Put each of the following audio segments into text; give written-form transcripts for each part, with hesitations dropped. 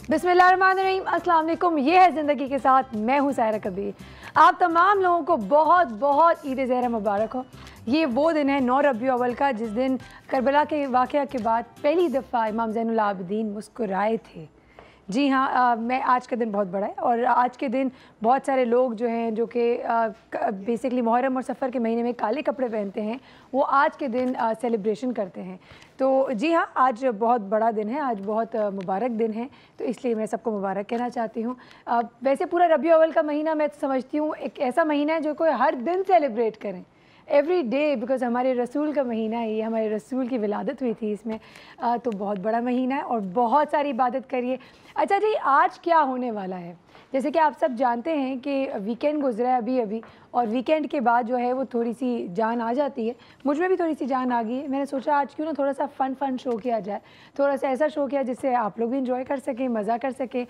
बिस्मिल्लाहिर्रहमानिर्रहीम, अस्सलाम वालेकुम। ये है ज़िंदगी के साथ, मैं हूँ सायरा कबीर। आप तमाम लोगों को बहुत बहुत ईद ज़हरा मुबारक हो। ये वो दिन है 9 रबीउल अव्वल का, जिस दिन करबला के वाक़या के बाद पहली दफ़ा इमाम ज़ैनुल आबिदीन मुस्कुराए थे। जी हाँ, मैं आज का दिन बहुत बड़ा है और आज के दिन बहुत सारे लोग जो हैं जो कि बेसिकली मुहर्रम और सफ़र के महीने में काले कपड़े पहनते हैं, वो आज के दिन सेलिब्रेशन करते हैं। तो जी हाँ, आज बहुत बड़ा दिन है, आज बहुत मुबारक दिन है, तो इसलिए मैं सबको मुबारक कहना चाहती हूँ। वैसे पूरा रबीउल अव्वल का महीना मैं समझती हूँ एक ऐसा महीना है जो कोई हर दिन सेलिब्रेट करें, एवरी डे, बिकॉज़ हमारे रसूल का महीना है ये, हमारे रसूल की विलादत हुई थी इसमें। तो बहुत बड़ा महीना है और बहुत सारी इबादत करिए। अच्छा जी, आज क्या होने वाला है? जैसे कि आप सब जानते हैं कि वीकेंड गुजरा है अभी अभी, और वीकेंड के बाद जो है वो थोड़ी सी जान आ जाती है। मुझ में भी थोड़ी सी जान आ गई है। मैंने सोचा आज क्यों ना थोड़ा सा फ़न शो किया जाए, थोड़ा सा ऐसा शो किया जिससे आप लोग भी इंजॉय कर सकें, मज़ा कर सकें।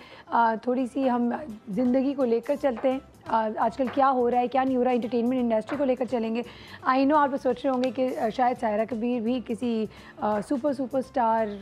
थोड़ी सी हम ज़िंदगी को लेकर चलते हैं, आजकल क्या हो रहा है क्या नहीं हो रहा है, एंटरटेनमेंट इंडस्ट्री को लेकर चलेंगे। आई नो आप लोग सोच रहे होंगे कि शायद सायरा कबीर भी किसी सुपरस्टार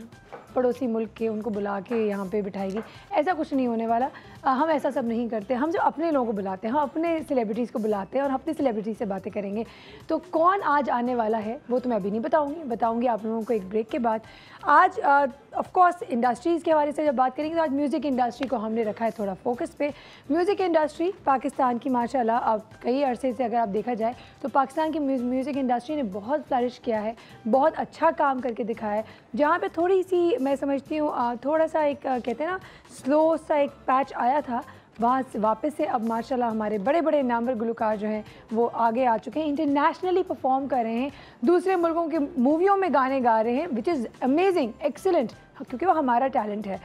पड़ोसी मुल्क के उनको बुला के यहाँ पे बिठाएगी। ऐसा कुछ नहीं होने वाला। हम ऐसा सब नहीं करते। हम जो अपने लोगों को बुलाते हैं, हम अपने सेलिब्रिटीज़ को बुलाते हैं और अपनी सेलिब्रिटी से बातें करेंगे। तो कौन आज आने वाला है वो तो मैं अभी नहीं बताऊँगी आप लोगों को एक ब्रेक के बाद। आज ऑफ कोर्स इंडस्ट्रीज़ के हवाले से जब बात करेंगे तो आज म्यूज़िक इंडस्ट्री को हमने रखा है थोड़ा फोकस पे। म्यूज़िक इंडस्ट्री पाकिस्तान की माशाल्लाह अब कई अरसे से अगर आप देखा जाए तो पाकिस्तान की म्यूज़िक इंडस्ट्री ने बहुत फ्लरिश किया है, बहुत अच्छा काम करके दिखाया है। जहाँ पे थोड़ी सी मैं समझती हूँ थोड़ा सा एक कहते हैं ना स्लो सा एक पैच आया था, वहाँ से वापस से अब माशाल्लाह हमारे बड़े बड़े नामवर गुलकार जो हैं वो आगे आ चुके हैं, इंटरनेशनली परफॉर्म कर रहे हैं, दूसरे मुल्कों के मूवियों में गाने गा रहे हैं, विच इज़ अमेजिंग, एक्सीलेंट, क्योंकि वो हमारा टैलेंट है।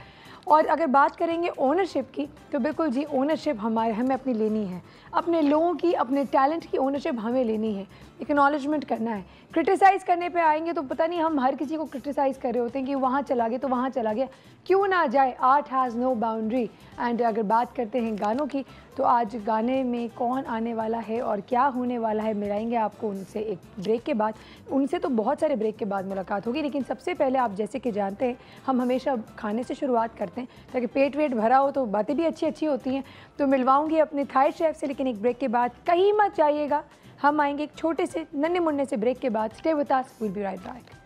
और अगर बात करेंगे ओनरशिप की तो बिल्कुल जी, ओनरशिप हमें अपनी लेनी है, अपने लोगों की, अपने टैलेंट की ओनरशिप हमें लेनी है, एक्नॉलेजमेंट करना है। क्रिटिसाइज़ करने पे आएंगे तो पता नहीं हम हर किसी को क्रिटिसाइज़ कर रहे होते हैं कि वहाँ चला गया तो वहाँ चला गया, क्यों ना जाए, art has no boundary. And अगर बात करते हैं गानों की तो आज गाने में कौन आने वाला है और क्या होने वाला है मिलाएंगे आपको उनसे एक ब्रेक के बाद। उनसे तो बहुत सारे ब्रेक के बाद मुलाकात होगी, लेकिन सबसे पहले आप जैसे कि जानते हैं हम हमेशा खाने से शुरुआत करते हैं ताकि पेट वेट भरा हो तो बातें भी अच्छी अच्छी होती हैं। तो मिलवाऊंगी अपने थाई शेफ से, लेकिन एक ब्रेक के बाद कहीं मत जाइएगा। हम आएंगे एक छोटे से नन्हे मुन्ने से ब्रेक के बाद। Stay with us, we will be right back.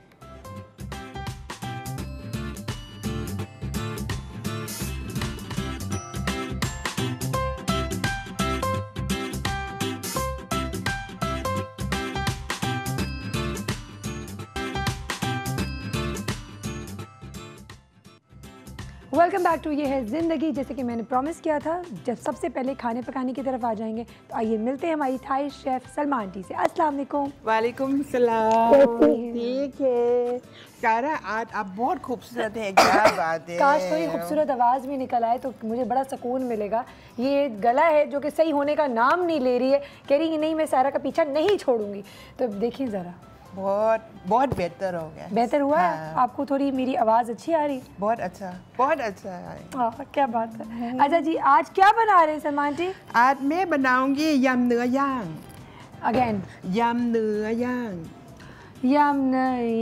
Welcome back to ये है ज़िंदगी। जैसे कि मैंने प्रॉमिस किया था, जब सबसे पहले खाने पकाने की तरफ आ जाएंगे तो आइए मिलते हैं हमारी थाई शेफ़ सलमा आंटी से। अस्सलाम वालेकुम। वालेकुम सलाम। ठीक है सारा, आज आप बहुत खूबसूरत है, क्या बात है। काश थोड़ी खूबसूरत आवाज़ भी निकल आए तो मुझे बड़ा सुकून मिलेगा। ये गला है जो कि सही होने का नाम नहीं ले रही है, कह रही है नहीं मैं सारा का पीछा नहीं छोड़ूंगी। तो देखिए ज़रा, बहुत बहुत बेहतर हो गया। बेहतर हुआ है? हाँ। आपको थोड़ी मेरी आवाज़ अच्छी आ रही? बहुत अच्छा है। क्या बात है। अच्छा जी, आज क्या बना रहे हैं सलमा आंटी? आज मैं बनाऊंगी यमเนื้อย่าง अगेन ยำเนื้อย่าง यम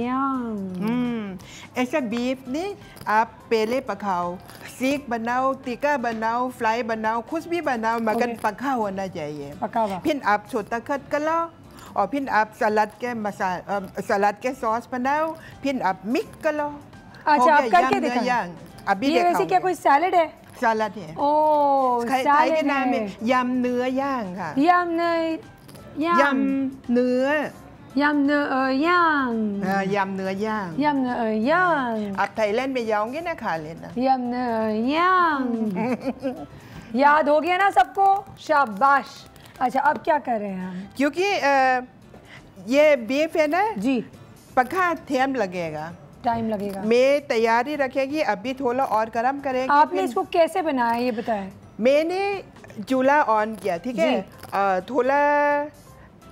यम। ऐसा बीफ ने आप पहले पकाओ, सीख बनाओ, टिक्का बनाओ, फ्राई बनाओ, कुछ भी बनाओ, मगर पका होना चाहिए। पका हुआ। फिर आप छोटा कट कर लो और फिर आप सलाद के सॉस बनाओ, फिर आप मिक्स कर लो। अच्छा, आप करके दिखाएं। अभी ये वैसे क्या कोई सैलड है? सलाद है। ओह, सैलड के नाम है यम เนื้อย่างค่ะ यम ยำเนื้อ यम yang ยำเนื้อย่าง यम yang आप थाईलैंड में जाओगे ना खा लेना। यम yang याद हो गया ना सबको? शाबाश। अच्छा, अब क्या कर रहे हैं हम? क्योंकि ये बीफ है ना जी, पका टाइम लगेगा, टाइम लगेगा। मैं तैयारी रखेगी, अभी थोड़ा और गरम करेंगे। आपने इसको कैसे बनाया ये बताएं? मैंने चूल्हा ऑन किया, ठीक है, थोड़ा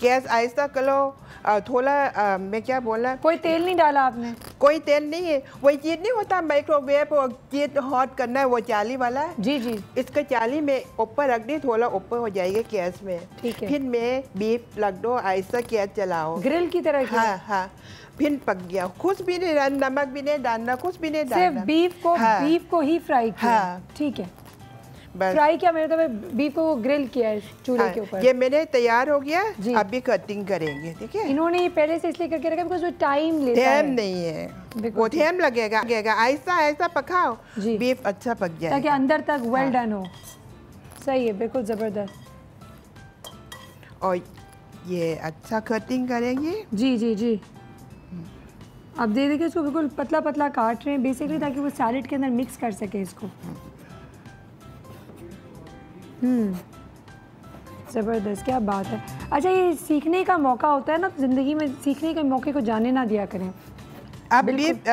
गैस आहिस्ता करो। थोड़ा मैं क्या बोला, कोई तेल नहीं डाला आपने? कोई तेल नहीं है। वही चीज़ नहीं होता माइक्रोवेव और चीज़ हॉट करना है, वो चाली वाला। जी जी। इसका चाली में ऊपर रख दी, थोड़ा ऊपर हो जाएगा गैस में। ठीक है। फिर मैं बीफ रख दो, आहिस्ता गैस चलाओ, ग्रिल की तरह। हाँ हाँ, फिर पक गया। कुछ भी नहीं डालना, नमक भी नहीं डालना, कुछ भी नहीं डालना, सिर्फ बीफ को, हाँ, बीफ को ही फ्राई किया। हाँ, ठीक है, बस फ्राई किया मैंने, तो बीफ को ग्रिल किया है चूल्हे के ऊपर। ये मेरे तैयार हो गया। जी। अभी कटिंग करेंगे, ठीक है। इन्होंने ये पहले से इसलिए करके रखा बिकॉज़ वो टाइम लेता है। टाइम नहीं है, बिल्कुल वो टाइम लगेगा। आहिस्ता आहिस्ता पकाओ, जी, बीफ अच्छा पक जाए ताकि अंदर तक वेल डन हो। सही है, बिल्कुल ज़बरदस्त। और ये अच्छा कटिंग करेंगे। जी जी जी। अब दे देखिए इसको बिल्कुल पतला पतला काट रहे हैं बेसिकली, ताकि वो सैलेड के अंदर मिक्स कर सके इसको। ज़बरदस्त, क्या बात है। अच्छा, ये सीखने का मौका होता है ना, ज़िंदगी में सीखने के मौके को जाने ना दिया करें। आप बीफ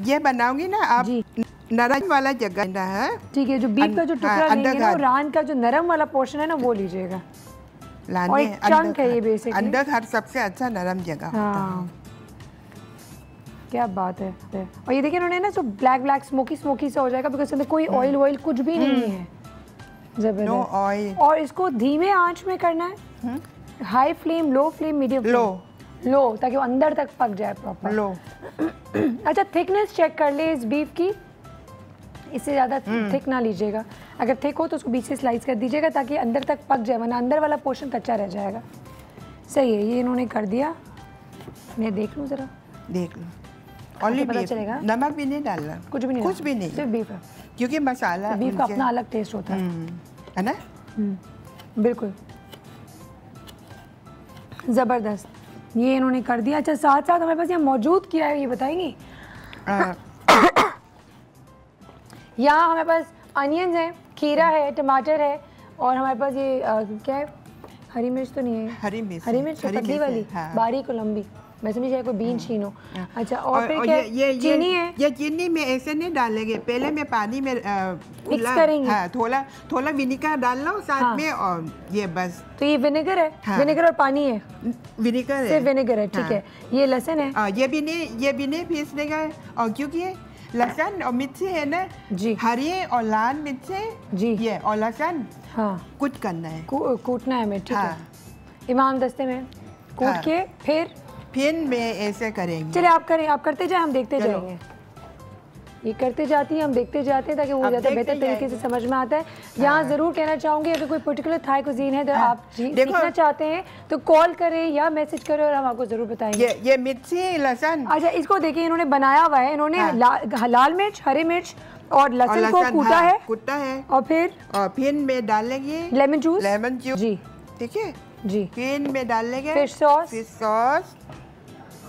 ये बनाओगे ना आप, जी, नरम वाला जगह है, ठीक है। जो बीफ का जो टुकड़ा लेंगे ना, वो रान का जो नरम वाला पोर्शन है ना, वो लीजिएगा। और एक चंक है ये बेसिकली। अंदर हर सबसे अच्छा नरम जगह होता है। हाँ, क्या बात है। और ये देखिए इन्होंने ना जो ब्लैक स्मोकी सा हो जाएगा, बिकॉज अंदर कोई ऑयल कुछ भी नहीं है। जबरदस्त। No oil. और इसको धीमे आंच में करना है, high flame, low flame, medium low, ताकि वो अंदर तक पक जाए प्रॉपर। लो। अच्छा, थिकनेस चेक कर ले इस बीफ की, इससे ज़्यादा थिक ना लीजिएगा। अगर थिक हो तो उसको बीच से स्लाइस कर दीजिएगा, ताकि अंदर तक पक जाए, वरना अंदर वाला पोर्शन कच्चा रह जाएगा। सही है, ये इन्होंने कर दिया। मैं देख लूँ ज़रा, देख लो। ओनली पता बीफ, चलेगा। नमक भी नहीं डालना, कुछ भी नहीं, सिर्फ बीफ है, क्योंकि मसाला बीफ का अपना अलग टेस्ट होता है ना। बिल्कुल ज़बरदस्त, ये इन्होंने कर दिया। अच्छा, साथ साथ हमारे पास यहाँ मौजूद क्या है ये बताएंगी? यहाँ हमारे पास अनियंस है, खीरा है, टमाटर है, और हमारे पास ये क्या है, हरी मिर्च तो नहीं है, हरी मिर्च पतली वाली, हाँ। बारीक और लंबी, मैं समझी जाए कोई बीन शीन हो। अच्छा, और फिर क्या, चीनी है? ये चीनी में ऐसे नहीं डालेंगे, पहले में पानी में मिक्स करेंगे। हाँ, थोड़ा विनेगर डाल लो साथ में, और ये बस। तो ये विनेगर है? हाँ। विनेगर और पानी है? विनेगर है, सिर्फ विनेगर है, ठीक है। ये लहसुन है? ये भी नहीं पीस देगा, और क्योंकि लहसुन और मिर्ची है ना जी, हरी और लाल मिर्ची जी, ये और लहसुन, हाँ, कुछ करना है, कूटना है हमें, ठीक हाँ। है। इमाम दस्ते में कूट हाँ। के फिर में ऐसे करेंगे। चलिए आप करें, आप करते जाए, हम देखते जाएंगे। ये करते जाती हैं, हम देखते जाते हैं, ताकि वो ज़्यादा बेहतर तरीके से समझ में आता है। यहाँ ज़रूर कहना चाहूँगी, अगर कोई पर्टिकुलर थाई कुजीन है तो आप सीखना चाहते हैं तो कॉल करें या मैसेज करें, और हम आपको ज़रूर बताएंगे। ये मिर्ची लहसुन। अच्छा, इसको देखिए इन्होंने बनाया हुआ है, इन्होंने लाल मिर्च, हरी मिर्च और लहसुन को कूटा है, और फिर में डालेंगे लेमन जूस जी, ठीक है जी, फिर में डालेंगे फिश सॉस,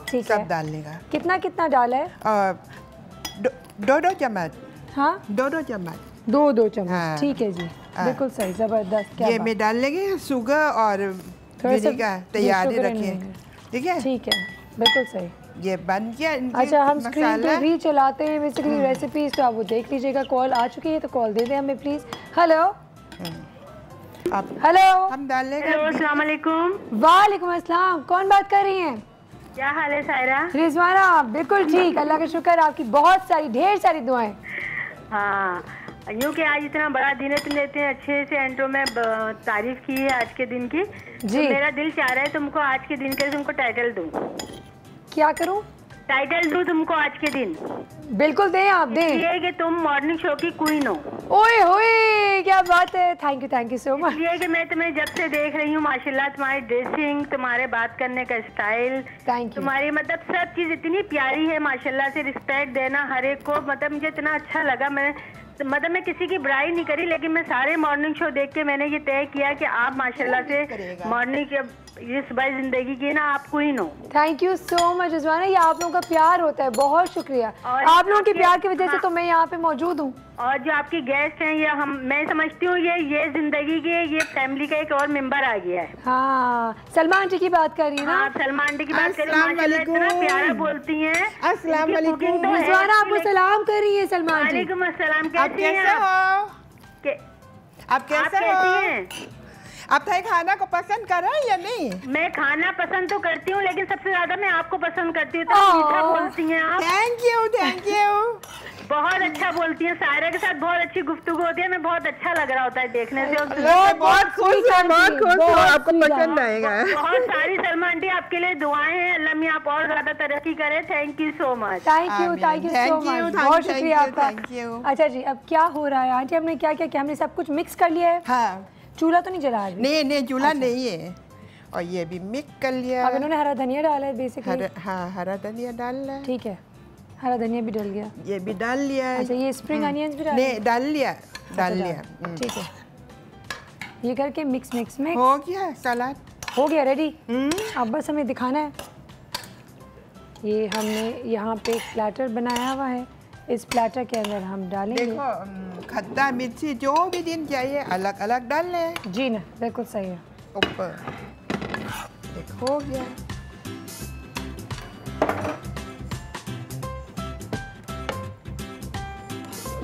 ठीक है। सब डालेगा। कितना डाला है? दो चम्मच। हाँ, दो चम्मच, दो चम्मच, हाँ। ठीक है जी, बिल्कुल सही, जबरदस्त। क्या ये में डाल लेंगे शुगर और विनेगर तैयारी रखें, ठीक है, ठीक है, बिल्कुल सही। ये बन गया। अच्छा, हम स्क्रीन पे भी चलाते हैं बेसिकली रेसिपीज, तो आप वो देख लीजिएगा। कॉल आ चुकी है तो कॉल दे दें हमें प्लीज। हेलो, हेलो, हम डाल लेंगे। हेलो, अस्सलाम वालेकुम। वालेकुम अस्सलाम, कौन बात कर रही हैं? क्या हाल है सायरा? रिजवाना, बिल्कुल ठीक, अल्लाह का शुक्र, आपकी बहुत सारी ढेर सारी दुआएं। हाँ, यूँ कि आज इतना बड़ा दिन है, तुमने इतने अच्छे से एंट्रो में तारीफ की है आज के दिन की जी। तो मेरा दिल चाह रहा है तुमको आज के दिन के लिए तुमको टाइटल दूं। क्या करूं? टाइटल दूं तुमको आज के दिन। बिल्कुल दें, आप दें। ये कि तुम मॉर्निंग शो की क्वीन हो। ओए होए, क्या बात है, थैंक यू सो मच। ये कि मैं तुम्हें जब से देख रही हूँ, माशाल्लाह, तुम्हारी ड्रेसिंग, तुम्हारे बात करने का स्टाइल, तुम्हारी मतलब सब चीज इतनी प्यारी है, माशाल्लाह से। रिस्पेक्ट देना हर एक को, मतलब मुझे इतना अच्छा लगा। मैं किसी की बुराई नहीं करी, लेकिन मैं सारे मॉर्निंग शो देख के मैंने ये तय किया कि आप माशाल्लाह से मॉर्निंग ये सुबह जिंदगी की ना आप क्वीन हो। Thank you so much Rizwana, ये आप लोगों का प्यार होता है, बहुत शुक्रिया। आप लोगों के प्यार की वजह से तो मैं यहाँ पे मौजूद हूँ। और जो आपकी गेस्ट हैं, ये मैं समझती हूँ ये जिंदगी के, ये फैमिली का एक और मेंबर आ गया है। हाँ, सलमा आंटी की बात कर रही है ना? हाँ, सलमा आंटी की बात कर रही है, माशाल्लाह इतना प्यारा बोलती हैं। अस्सलाम वालेकुम। रिजवाना आपको सलाम कर रही है सलमा आंटी। वालेकुम अस्सलाम, कैसे हो? आप कैसे हैं? आप थाई खाना को पसंद कर रहे हैं या नहीं? मैं खाना पसंद तो करती हूँ, लेकिन सबसे ज्यादा मैं आपको पसंद करती हूँ। तो मीठा बोलती हैं आप। Thank you, thank you. बहुत अच्छा बोलती हैं। सायरा के साथ बहुत अच्छी गुफ्तगू होती है। मैं बहुत अच्छा लग रहा होता है देखने से। बहुत खुश है, बहुत खुश हूँ, आपको पसंद आएगा। बहुत सारी सलमा आंटी आपके लिए दुआएं हैं। अल्लाह मियां आप और ज्यादा तरक्की करें। Thank you so much. Thank you so much, बहुत शुक्रिया आपका। अच्छा जी, अब क्या हो रहा है आंटी? हमने क्या क्या किया? हमने सब कुछ मिक्स कर लिया है। हाँ, चूल्हा तो नहीं जला रही? नहीं नहीं, चूल्हा नहीं है। और ये भी मिक्स कर लिया। अब इन्होंने हरा धनिया डाला है बेसिकली। हाँ, हरा धनिया डालना है। ठीक है, हरा धनिया भी डल गया। ये भी डाल लिया है। अच्छा, ये स्प्रिंग अनियंस भी नहीं, डाल लिया, डाल लिया। ठीक है, ये करके मिक्स मिक्स में हो गया सलाद, हो गया रेडी। अब बस हमें दिखाना है। ये हमने यहाँ पे एक प्लेटर बनाया हुआ है। इस प्लेटर के अंदर हम डालेंगे। देखो, खट्टा मिर्ची जो भी दिन चाहिए अलग अलग डाल लें। जी ना, बिल्कुल सही है। ऊपर हो गया।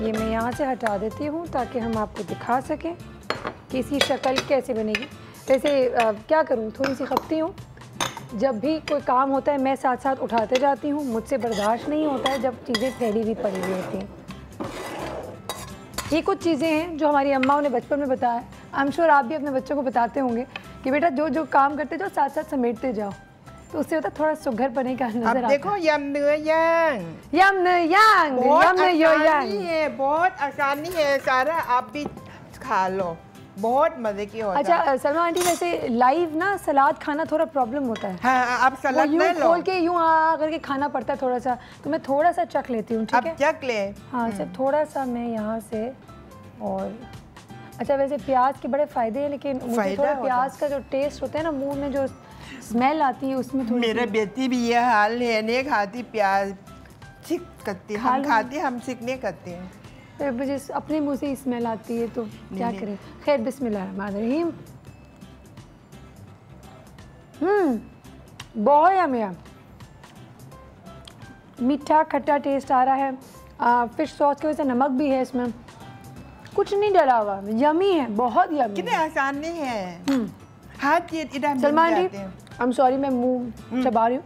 ये मैं यहाँ से हटा देती हूँ ताकि हम आपको दिखा सकें कि इसकी शक्ल कैसे बनेगी। वैसे क्या करूँ, थोड़ी सी खपती हूँ। जब भी कोई काम होता है मैं साथ साथ उठाते जाती हूँ। मुझसे बर्दाश्त नहीं होता है जब चीज़ें फैली हुई पड़ी हुई होती हैं। ये कुछ चीज़ें हैं जो हमारी अम्माओं ने बचपन में बताया। आई एम श्योर आप भी अपने बच्चों को बताते होंगे कि बेटा जो जो काम करते जाओ साथ साथ समेटते जाओ, तो उससे होता थोड़ा सुघर बने का नजर आता है। देखो, यम นื้อย่าง यम न्योयांग, बहुत आसानी है सारा, आप भी खा लो, बहुत मजे की होता है। अच्छा सलमा आंटी, वैसे लाइव ना सलाद खाना थोड़ा प्रॉब्लम होता है। हाँ, आप सलाद ले लो। खोल के यूं करके खाना पड़ता है थोड़ा सा, तो मैं थोड़ा सा चख लेती हूँ। ठीक है, आप चख ले। हाँ, सिर्फ थोड़ा सा मैं यहाँ से। और अच्छा, वैसे प्याज के बड़े फायदे हैं, लेकिन मुझे थोड़ा प्याज का जो टेस्ट होता है ना, मुंह में जो स्मेल आती है उसमें थोड़ी। मेरे बेटी भी ये हाल है, नहीं खाती प्याज, छिक करती। हम खाते, हम छिक नहीं करते हैं। तो मुझे अपने मुंह से स्मेल आती है, तो क्या करें। खैर, बिस्मिल्लाहिर्रहमानिर्रहीम। बहुत यम्मी है, मीठा खट्टा टेस्ट आ रहा है। फिश सॉस की वजह से नमक भी है इसमें, कुछ नहीं डला हुआ, यमी है, बहुत यमी। कितने आसान नहीं है। हाथ चीज इधर Salma aunty, I am sorry, मैं मुंह चबा रही हूँ।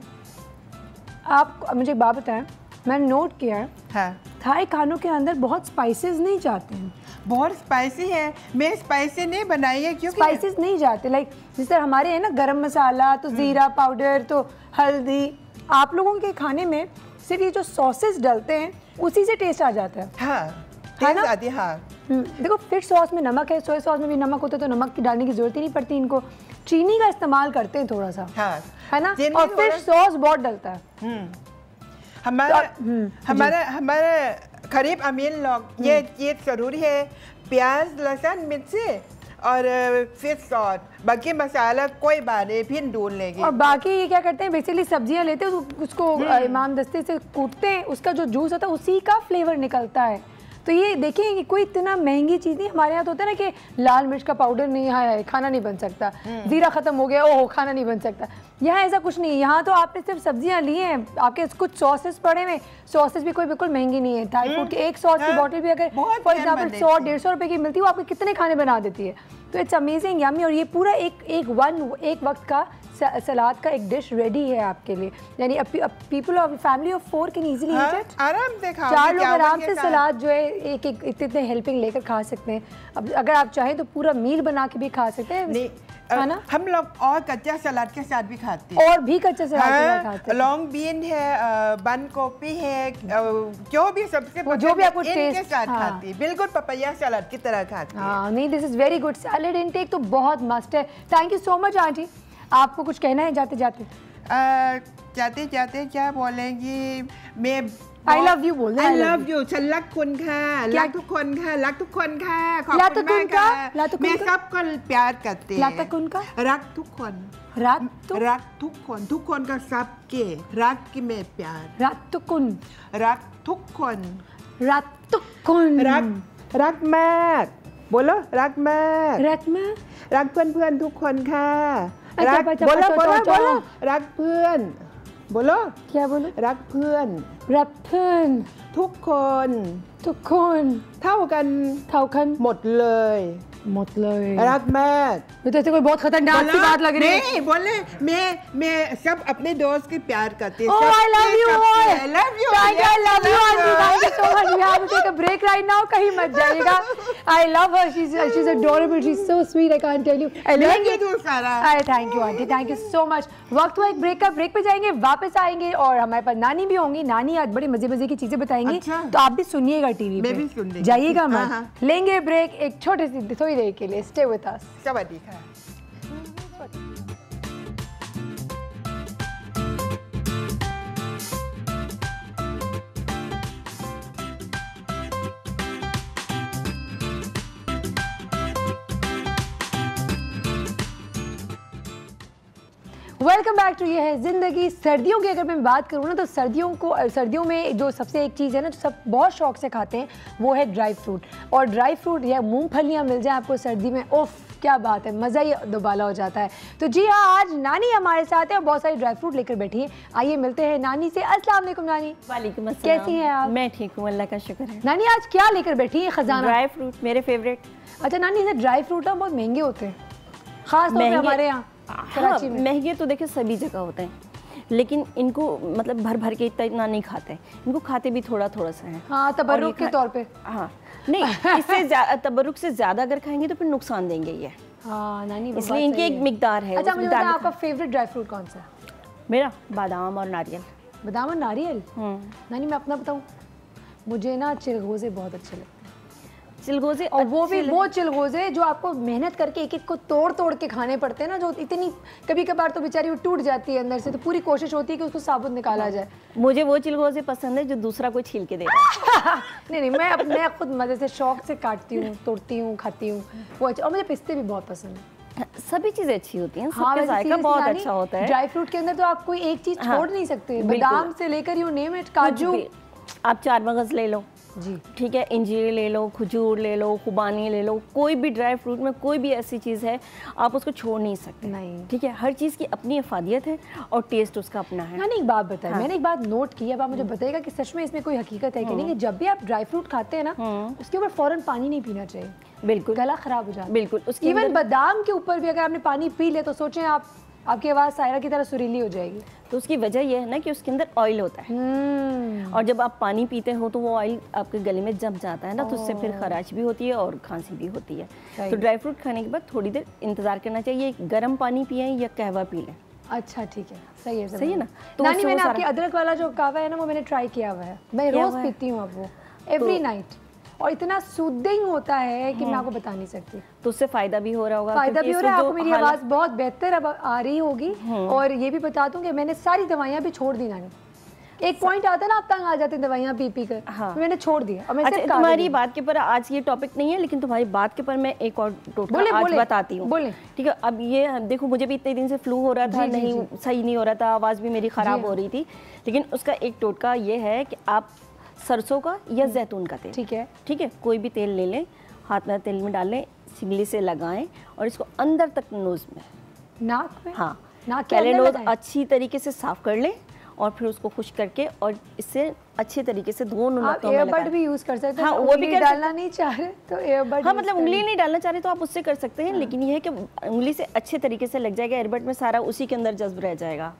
आप मुझे एक बात बताएं, मैंने नोट किया है, हाँ, थाई खानों के अंदर बहुत स्पाइसेस नहीं जाते हैं। बहुत स्पाइसी है। मैं स्पाइसी नहीं बनाई है क्योंकि स्पाइसेस नहीं जाते। लाइक जिस तरह हमारे हैं ना गरम मसाला, तो जीरा पाउडर, तो हल्दी। आप लोगों के खाने में सिर्फ ये जो सॉसेस डलते हैं उसी से टेस्ट आ जाता है। हाँ, है ना? आती। हाँ, देखो, फिश सॉस में नमक है, सोया सॉस में भी नमक होता है, तो नमक की डालने की जरूरत ही नहीं पड़ती इनको। चीनी का इस्तेमाल करते हैं थोड़ा सा, हाँ, है ना? और फिश सॉस बहुत डलता है। हमारे करीब अमीर लोग ये चीज जरूरी है, प्याज, लहसुन, मिर्ची और फिश सॉस, बाकी मसाला कोई बात नहीं, फिर ढूंढ लेंगे। और बाकी ये क्या करते हैं, बेसिकली सब्जियां लेते हैं, उसको इमाम दस्ते से कूटते हैं, उसका जो जूस होता है उसी का फ्लेवर निकलता है। तो ये देखें कि कोई इतना महंगी चीज़ नहीं। हमारे यहाँ तो होता है ना कि लाल मिर्च का पाउडर नहीं है, खाना नहीं बन सकता, जीरा ख़त्म हो गया, ओह खाना नहीं बन सकता। यहाँ ऐसा कुछ नहीं है। यहाँ तो आपने सिर्फ सब्जियाँ ली हैं, आपके कुछ सॉसेस पड़े हुए। सॉसेस भी कोई बिल्कुल महंगी नहीं है। थाई फूड की एक सॉस की बॉटल भी अगर फॉर एग्जाम्पल 100-150 रुपये की मिलती है, वो आपके कितने खाने बना देती है। तो इट्स अमेजिंग यम्मी। और ये पूरा एक वक्त का सलाद का एक डिश रेडी है आपके लिए। यानी people of family of 4 can easily eat it. आराम से खाओ, 4 लोग आराम से सलाद जो है एक इतने हेल्पिंग लेकर खा सकते हैं। अब अगर आप चाहें तो पूरा मील बना के भी खा सकते हैं। नहीं, हम लोग और कच्चा सलाद के साथ भी खाते हैं। और भी कच्चा सलाद के साथ खाते हैं। लॉन्ग बीन है, बंद गोभी है, जो भी सबसे जो भी आपको इनके साथ खाती है, बिल्कुल पपैया सलाद की तरह खाती है। हाँ, नहीं, this is very good. Salad intake तो बहुत मस्ट है। Thank you so much aunty. आपको कुछ कहना है जाते जाते? जाते जाते क्या बोलेंगी? मैं आई लव यू बोल। आई लव यू ฉันรักคุณค่ะ รักทุกคนค่ะ รักทุกคนค่ะ ขอบคุณมากค่ะ मैं सबको प्यार करते हैं। รักทุกคนค่ะ รักทุกคน รักทุกคน ทุกคนก็ซับเก๋รักकि मैं प्यार รักทุกคน รักทุกคน รักทุกคน รักมากबोलो รักมาก รักมาก รักเพื่อนๆทุกคนค่ะ รักबोलो รักเพื่อนबोलो क्या बोलो รักเพื่อน รักเพื่อน ทุกคน ทุกคน เท่ากัน เท่ากัน หมดเลย ห मतलब रहमत, ये तो ऐसे कोई बहुत खतरनाक सी बात लग रही है। नहीं बोले, मैं सब अपने दोस्त की प्यार करती हूँ। Oh, I love you all. I love you. I love you, auntie. Thank you so much. We have to take a break right now. कहीं मत जाइएगा। I love her. She's adorable. She's so sweet. I can't tell you. I love you too, सारा। Thank you, auntie. Thank you so much. वक्त हुआ एक break का। Break पे जाएंगे, वापस आएंगे और हमारे पास नानी भी होंगी। नानी आज बड़ी मजे की चीजें बताएंगी। अच्छा। तो आप भी सुनिएगा टीवी पे। मैं भी सुन लेंगी। जाइएगा मत। लेंगे ब्रेक एक छोटे सी थोड़ी देर के लिए। Stay with us. सवादी का। वेलकम बैक टू ये है ज़िंदगी। सर्दियों की अगर मैं बात करूँ ना तो सर्दियों में जो सबसे एक चीज़ है ना जो सब बहुत शौक से खाते हैं वो है ड्राई फ्रूट। और ड्राई फ्रूट या मूंगफलियाँ मिल जाए आपको सर्दी में, उफ क्या बात है, मज़ा ही दुबाला हो जाता है। तो जी हाँ, आज नानी हमारे साथ है और बहुत सारी ड्राई फ्रूट लेकर बैठी है। आइए मिलते हैं नानी से। अस्सलाम वालेकुम नानी। वालेकुम अस्सलाम। कैसी हैं आप? मैं ठीक हूँ, अल्लाह का शुक्र है। नानी आज क्या लेकर बैठी है? खजाना ड्राई फ्रूट मेरे फेवरेट। अच्छा नानी, ये ड्राई फ्रूट ना बहुत महंगे होते हैं, खास तौर पे हमारे यहाँ कराची में। महंगे तो देखिए सभी जगह होते हैं, लेकिन इनको मतलब भर के इतना नहीं खाते, इनको खाते भी थोड़ा सा है। हाँ, तबर्रुक के तौर पे। हाँ नहीं, इससे तबर्रुक से ज़्यादा अगर खाएंगे तो फिर नुकसान देंगे ये। हाँ नानी, इसलिए इनकी एक मिकदार है। अच्छा मुझे बताओ, आपका फेवरेट ड्राई फ्रूट कौन सा है? मेरा बादाम और नारियल। बादाम और नारियल। नानी मैं अपना बताऊँ, मुझे ना चिलगोज़े बहुत अच्छे लगते हैं। चिलगोज़े, और वो भी वो चिलगोज़े जो आपको मेहनत करके एक को तोड़ के खाने पड़ते हैं ना, जो इतनी कभी कभार तो बेचारी वो टूट जाती है अंदर से, तो पूरी कोशिश होती है कि उसको साबुत निकाला जाए। मुझे वो चिलगोज़े पसंद है जो दूसरा कोई छील के दे। नहीं मैं अपने खुद मज़े से शौक से काटती हूँ, तोड़ती हूँ, खाती हूँ वो अच्छा। और मुझे पिस्ते भी बहुत पसंद है। सभी चीज़ें अच्छी होती हैं, हाँ, सबका जायका बहुत अच्छा होता है। ड्राई फ्रूट के अंदर तो आप कोई एक चीज़ छोड़ नहीं सकते, बादाम से लेकर यू नेम इट, काजू। आप 4 मगज़ ले लो जी, ठीक है, इंजीर ले लो, खजूर ले लो, खुबानी ले लो, कोई भी ड्राई फ्रूट में कोई भी ऐसी चीज़ है आप उसको छोड़ नहीं सकते। नहीं ठीक है, हर चीज़ की अपनी अफादियत है और टेस्ट उसका अपना है। एक बात बताएं, मैंने एक बात नोट की, अब आप मुझे बताइएगा कि सच में इसमें कोई हकीकत है कि नहीं, कि जब भी आप ड्राई फ्रूट खाते हैं ना उसके ऊपर फौरन पानी नहीं पीना चाहिए। बिल्कुल, गला खराब हो जाता है। बिल्कुल, उसके इवन बादाम के ऊपर भी अगर आपने पानी पी लिया तो सोचें आपकी आवाज़ सायरा की तरह सुरीली हो जाएगी। तो उसकी वजह यह है ना कि उसके अंदर ऑयल होता है और जब आप पानी पीते हो तो वो ऑयल आपके गले में जम जाता है ना, तो उससे फिर खराश भी होती है और खांसी भी होती है। तो ड्राई फ्रूट खाने के बाद थोड़ी देर इंतज़ार करना चाहिए, गर्म पानी पिए या कहवा पी लें। अच्छा ठीक है, सही है, सही है ना। तो नानी मैंने आपकी अदरक वाला जो कहवा है ना वो मैंने ट्राई किया हुआ है, मैं रोज़ पीती हूँ अब वो, एवरी नाइट, और इतना सूदिंग होता है कि मैं आपको बता नहीं सकती। तो उससे फ़ायदा भी हो रहा होगा। फ़ायदा भी हो रहा है, आपको मेरी आवाज़ बहुत बेहतर अब आ रही होगी। और ये भी बता दूं कि मैंने सारी दवाइयाँ भी छोड़ दी नानी। एक पॉइंट आता है ना, आप तंग आ जाते हैं दवाइयाँ पी कर। हाँ। मैंने छोड़ दिया। और मैं अच्छा, तुम्हारी बात के पर आज ये टॉपिक नहीं है, लेकिन तुम्हारी बात के पर मैं एक और टोटका आज बताती हूँ। बोले। ठीक है, अब ये देखो, मुझे भी इतने दिन से फ्लू हो रहा था, नहीं सही नहीं हो रहा था, आवाज़ भी मेरी ख़राब हो रही थी, लेकिन उसका एक टोटका ये है कि आप सरसों का या जैतून का तेल, ठीक है, कोई भी तेल ले लें, हाथ में तेल में डालें, सिंगली से लगाएं और इसको अंदर तक नोज़ में, नाक में, हाँ नाक पहले नोज़ अच्छी तरीके से साफ कर लें और फिर उसको खुश्क करके और इससे अच्छे तरीके से दोनों नोज़ों में एयरबड भी यूज़ कर सकते हैं। हाँ, वो भी डालना नहीं चाह रहे तो एयरबड, हाँ मतलब उंगली नहीं डालना चाह रहे तो आप उससे कर सकते हैं, लेकिन ये है कि उंगली से अच्छे तरीके से लग जाएगा, एयरबड में सारा उसी के अंदर जज्ब रह जाएगा।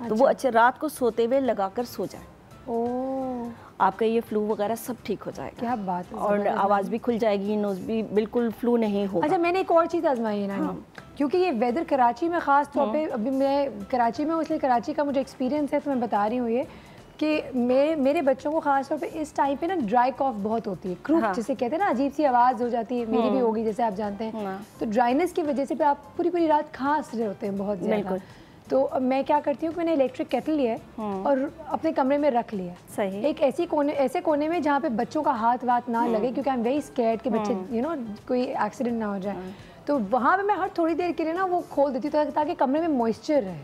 तो वो अच्छे रात को सोते हुए लगाकर सो जाए, आपका ये फ्लू वगैरह सब ठीक हो जाएगा। क्या बात है। और आवाज़ भी खुल जाएगी, नोज भी बिल्कुल फ्लू नहीं होगा। अच्छा, मैंने एक और चीज़ आजमाई है ना, क्योंकि ये वेदर कराची में ख़ास तौर पे, अभी मैं कराची में हूँ इसलिए कराची का मुझे एक्सपीरियंस है, तो मैं बता रही हूँ ये कि मेरे बच्चों को ख़ास तौर पे इस टाइम पे ना ड्राई कॉफ बहुत होती है, क्रूप जिसे कहते हैं ना, अजीब सी आवाज़ हो जाती है, मेरी भी होगी जैसे आप जानते हैं। तो ड्राइनेस की वजह से आप पूरी रात खांस रहे होते हैं बहुत ज़्यादा। तो मैं क्या करती हूँ कि मैंने इलेक्ट्रिक केटल लिया है और अपने कमरे में रख लिया, सही, एक ऐसे कोने में जहाँ पे बच्चों का हाथ वाथ ना लगे, क्योंकि आई एम वेरी स्कैर्ड कि बच्चे कोई एक्सीडेंट ना हो जाए। तो वहाँ पे मैं हर थोड़ी देर के लिए ना वो खोल देती हूँ ताकि कमरे में मॉइस्चर रहे,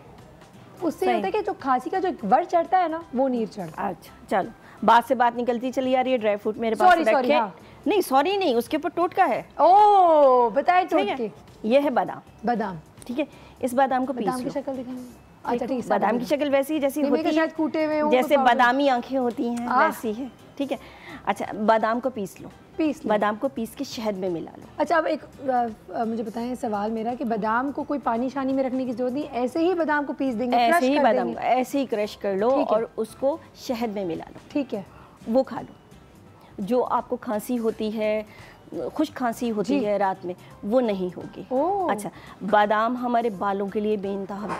उससे होता है कि जो खांसी का जो वर्ड चढ़ता है ना वो नहीं चढ़ता। अच्छा चलो, बात से बात निकलती चली आ रही है, ड्राई फ्रूट मेरे पास रखे। नहीं सॉरी नहीं, उसके ऊपर टोटका है। ओह बताए टोटके। ये है बादाम, ठीक है, इस बादाम को पीस लो। बादाम की शक्ल दिखाएं। अच्छा ठीक है, बादाम की शक्ल वैसी जैसी होती है, शायद कूटे हुए जैसे बादामी आंखें होती हैं वैसी है, ठीक है। अच्छा बादाम को पीस लो, बादाम को पीस के शहद में मिला लो। अच्छा, अब एक मुझे बताएं सवाल मेरा कि बादाम को कोई पानी शानी में रखने की जरूरत नहीं, ऐसे ही बादाम को पीस देंगे? ऐसे ही बादाम ऐसे ही क्रश कर लो और उसको शहद में मिला लो। ठीक है, वो खा लो। जो आपको खांसी होती है, खुश्क खांसी होती है रात में, वो नहीं होगी। अच्छा, बादाम हमारे बालों के लिए बेइंतहा,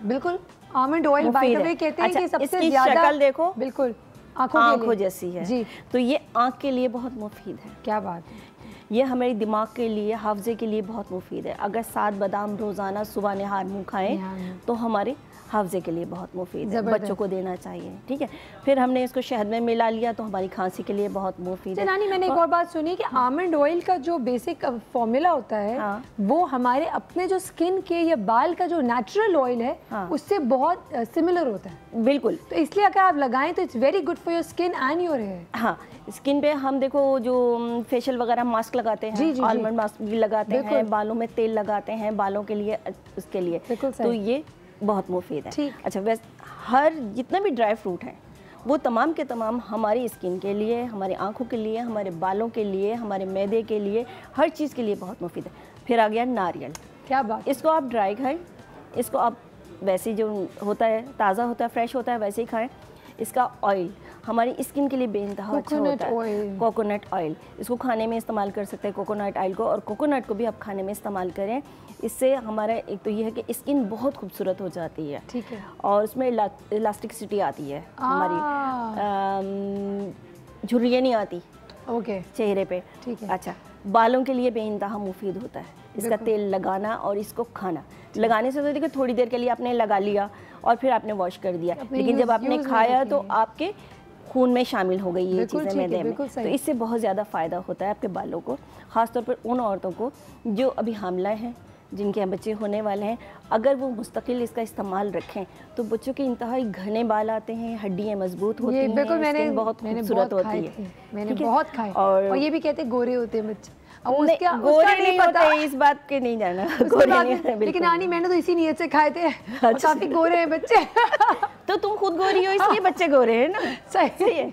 बिल्कुल almond oil by the way कहते हैं कि सबसे ज्यादा शक्ल देखो बिल्कुल आंखों जैसी है जी, तो ये आंख के लिए बहुत मुफीद है। क्या बात है। ये हमारे दिमाग के लिए, हाफजे के लिए बहुत मुफीद है। अगर 7 बादाम रोज़ाना सुबह नहार मुँह खाएं तो हमारे हाफजे के लिए बहुत मुफीद है, बच्चों को देना चाहिए। ठीक है, फिर हमने इसको शहद में मिला लिया तो हमारी खांसी के लिए बहुत मुफीद है। नानी, मैंने एक और बात सुनी कि आलमंड ऑयल का जो बेसिक फॉर्मूला होता है वो हमारे अपने जो स्किन के या बाल का जो नेचुरल ऑयल है उससे बहुत सिमिलर होता है। बिल्कुल, तो इसलिए अगर आप लगाएं तो it's very good for your skin and your hair. हाँ, स्किन पे हम देखो जो फेशियल वगैरह मास्क लगाते हैं, आलमंड मास्क भी लगाते हैं, बालों में तेल लगाते हैं बालों के लिए, उसके लिए तो ये बहुत मुफीद है। अच्छा, वैसे हर जितना भी ड्राई फ्रूट है वो तमाम के तमाम हमारी स्किन के लिए, हमारी आंखों के लिए, हमारे बालों के लिए, हमारे मैदे के लिए, हर चीज़ के लिए बहुत मुफीद है। फिर आ गया नारियल। क्या बात। इसको आप ड्राई खाएं, इसको आप वैसे जो होता है ताज़ा होता है, फ्रेश होता है, वैसे ही खाएं। इसका ऑयल हमारी स्किन के लिए बेइंतहा अच्छा होता है, कोकोनट ऑयल। इसको खाने में इस्तेमाल कर सकते हैं, कोकोनट ऑयल को, और कोकोनट को भी आप खाने में इस्तेमाल करें। इससे हमारा एक तो ये है कि स्किन बहुत खूबसूरत हो जाती है। ठीक है, और उसमें इलास्टिसिटी आती है, हमारी झुर्रियाँ नहीं आती चेहरे पे। ठीक है। अच्छा, बालों के लिए बेइंतहा मुफीद होता है इसका तेल लगाना और इसको खाना। लगाने से तो देखिए थोड़ी देर के लिए आपने लगा लिया और फिर आपने वॉश कर दिया, लेकिन जब आपने खाया तो आपके खून में शामिल हो गई ये चीज़ें मैदे में, तो इससे बहुत ज़्यादा फ़ायदा होता है आपके बालों को, ख़ासतौर पर उन औरतों को जो अभी हामला हैं, जिनके बच्चे होने वाले हैं। अगर वो मुस्तकिल इसका इस्तेमाल रखें तो बच्चों के इंतहाई घने बाल आते हैं, हड्डियाँ मजबूत होती हैं, स्किन बहुत खूबसूरत होती है। मैंने बहुत खाए, और ये भी कहते हैं गोरे होते हैं बच्चे। गोरे नहीं पता, इस बात के नहीं जाना, गोरे नहीं, लेकिन नानी मैंने तो इसी नियत से खाए थे। काफी गोरे हैं बच्चे। तो तुम खुद गोरी हो इसलिए बच्चे गोरे हैं ना। सही है।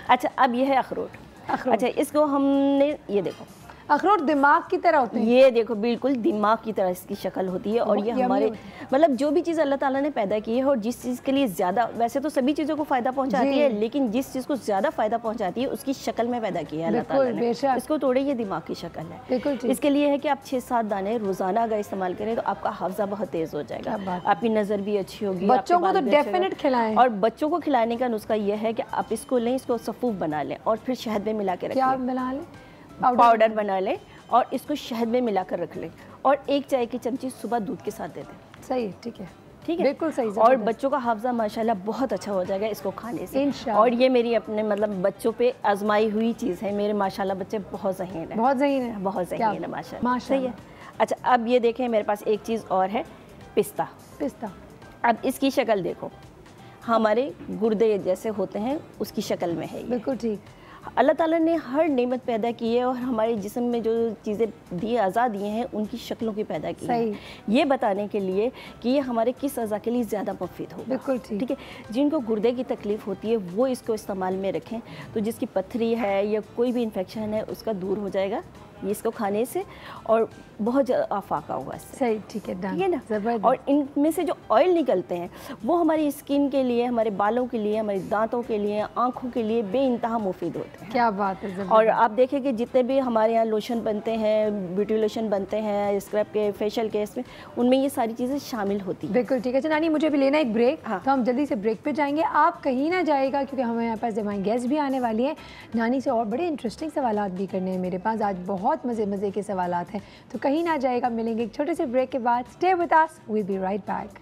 अच्छा, अब ये है अखरोट। अच्छा, इसको हमने, ये देखो अखरोट दिमाग की तरह होते हैं। ये देखो बिल्कुल दिमाग की तरह इसकी शक्ल होती है, और ये हमारे मतलब जो भी चीज़ अल्लाह ताला ने पैदा की है और जिस चीज़ के लिए ज़्यादा, वैसे तो सभी चीज़ों को फ़ायदा पहुंचाती है, लेकिन जिस चीज़ को ज़्यादा फ़ायदा पहुंचाती है उसकी शक्ल में पैदा की है अल्लाह ताला ने। इसको तोड़े, ये दिमाग की शक्ल है। इसके लिए है कि आप 6-7 दाने रोज़ाना अगर इस्तेमाल करें तो आपका हाफजा बहुत तेज़ हो जाएगा, आपकी नज़र भी अच्छी होगी। बच्चों को तो डेफिनेट खिलाएं, और बच्चों को खिलाने का नुस्खा यह है कि आप इसको लें, इसको सफ़ूफ बना लें और फिर शहद में मिला के रखें। बना लें, पाउडर बना लें और इसको शहद में मिलाकर रख लें, और 1 चाय की चमची सुबह दूध के साथ दे दें। सही, ठीक है, ठीक है, बिल्कुल सही। और बच्चों का हाफजा माशाल्लाह बहुत अच्छा हो जाएगा इसको खाने से। और ये मेरी अपने मतलब बच्चों पे आजमाई हुई चीज़ है। मेरे माशाल्लाह बच्चे बहुत ज़हीन है, बहुत ज़हीन है, बहुत ज़हीन है माशाल्लाह। सही है। अच्छा, अब ये देखें मेरे पास एक चीज़ और है, पिस्ता। अब इसकी शक्ल देखो, हमारे गुर्दे जैसे होते हैं उसकी शक्ल में है। बिल्कुल ठीक। अल्लाह ताला ने हर नेमत पैदा की है और हमारे जिस्म में जो चीज़ें दी आज़ाद दिए हैं उनकी शक्लों की पैदा की है, ये बताने के लिए कि ये हमारे किस अज़ा के लिए ज़्यादा मुफीद होगा। बिल्कुल ठीक है। जिनको गुर्दे की तकलीफ़ होती है वो इसको इस्तेमाल में रखें, तो जिसकी पथरी है या कोई भी इन्फेक्शन है उसका दूर हो जाएगा ये इसको खाने से, और बहुत आफाका होगा इससे। सही, ठीक है, ठीक है ना। और इनमें से जो ऑयल निकलते हैं वो हमारी स्किन के लिए, हमारे बालों के लिए, हमारे दांतों के लिए, आंखों के लिए बेइंतहा मुफीद होते हैं। क्या बात है। और आप देखें कि जितने भी हमारे यहाँ लोशन बनते हैं, ब्यूटी लोशन बनते हैं, स्क्रब के, फेशियल के, इसमें उनमें ये सारी चीज़ें शामिल होती हैं। बिल्कुल ठीक है। अच्छा नानी, मुझे भी लेना एक ब्रेक, तो हम जल्दी से ब्रेक पे जाएंगे। आप कहीं ना जाएगा क्योंकि हमें यहाँ पास हमारे गेस्ट भी आने वाली हैं। नानी से और बड़े इंटरेस्टिंग सवाल भी करने हैं मेरे पास, आज बहुत मज़े के सवाल हैं, तो कहीं ना जाएगा। मिलेंगे एक छोटे से ब्रेक के बाद। Stay with us, we will be right back.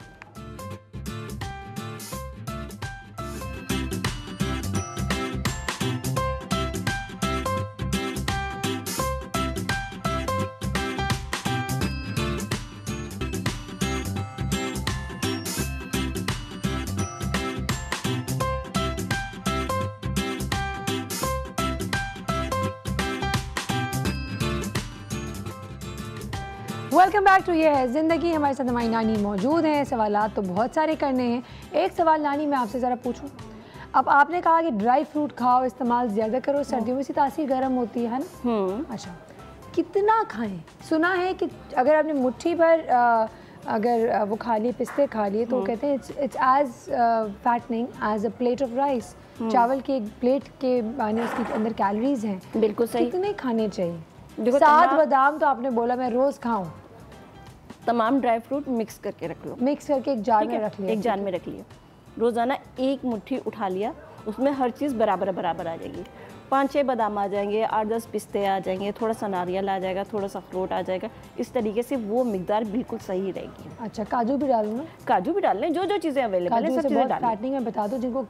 Welcome back to ये है ज़िंदगी। हमारे साथ हमारी नानी मौजूद हैं। सवालात तो बहुत सारे करने हैं। एक सवाल नानी मैं आपसे ज़रा पूछूं, अब आपने कहा कि ड्राई फ्रूट खाओ, इस्तेमाल ज़्यादा करो, सर्दियों में से तासीर गर्म होती है ना। अच्छा, कितना खाएं? सुना है कि अगर आपने मुट्ठी भर अगर वो खा लिए, पिस्ते खा लिए, तो कहते हैं it's as fattening as a plate of rice. चावल की एक प्लेट के माने उसके अंदर कैलोरीज हैं। बिल्कुल सही। कितने खाने चाहिए? 7 बादाम तो आपने बोला मैं रोज़ खाऊं। तमाम ड्राई फ्रूट मिक्स करके रख लो, मिक्स करके एक जार में रख लिया, एक जार में रख लिया। रोज़ाना एक मुट्ठी उठा लिया, उसमें हर चीज़ बराबर बराबर आ जाएगी। 5-6 बादाम आ जाएंगे, 8-10 पिस्ते आ जाएंगे, थोड़ा सा नारियल आ जाएगा, थोड़ा सा अखरोट आ जाएगा। इस तरीके से वो मिकदार बिल्कुल सही रहेगी। अच्छा, काजू भी डालूं ना? काजू भी डाल लें, जो जो चीज़ें अवेलेबल है सब चीज़ें डालें। फैटनिंग में बता दो, जिनको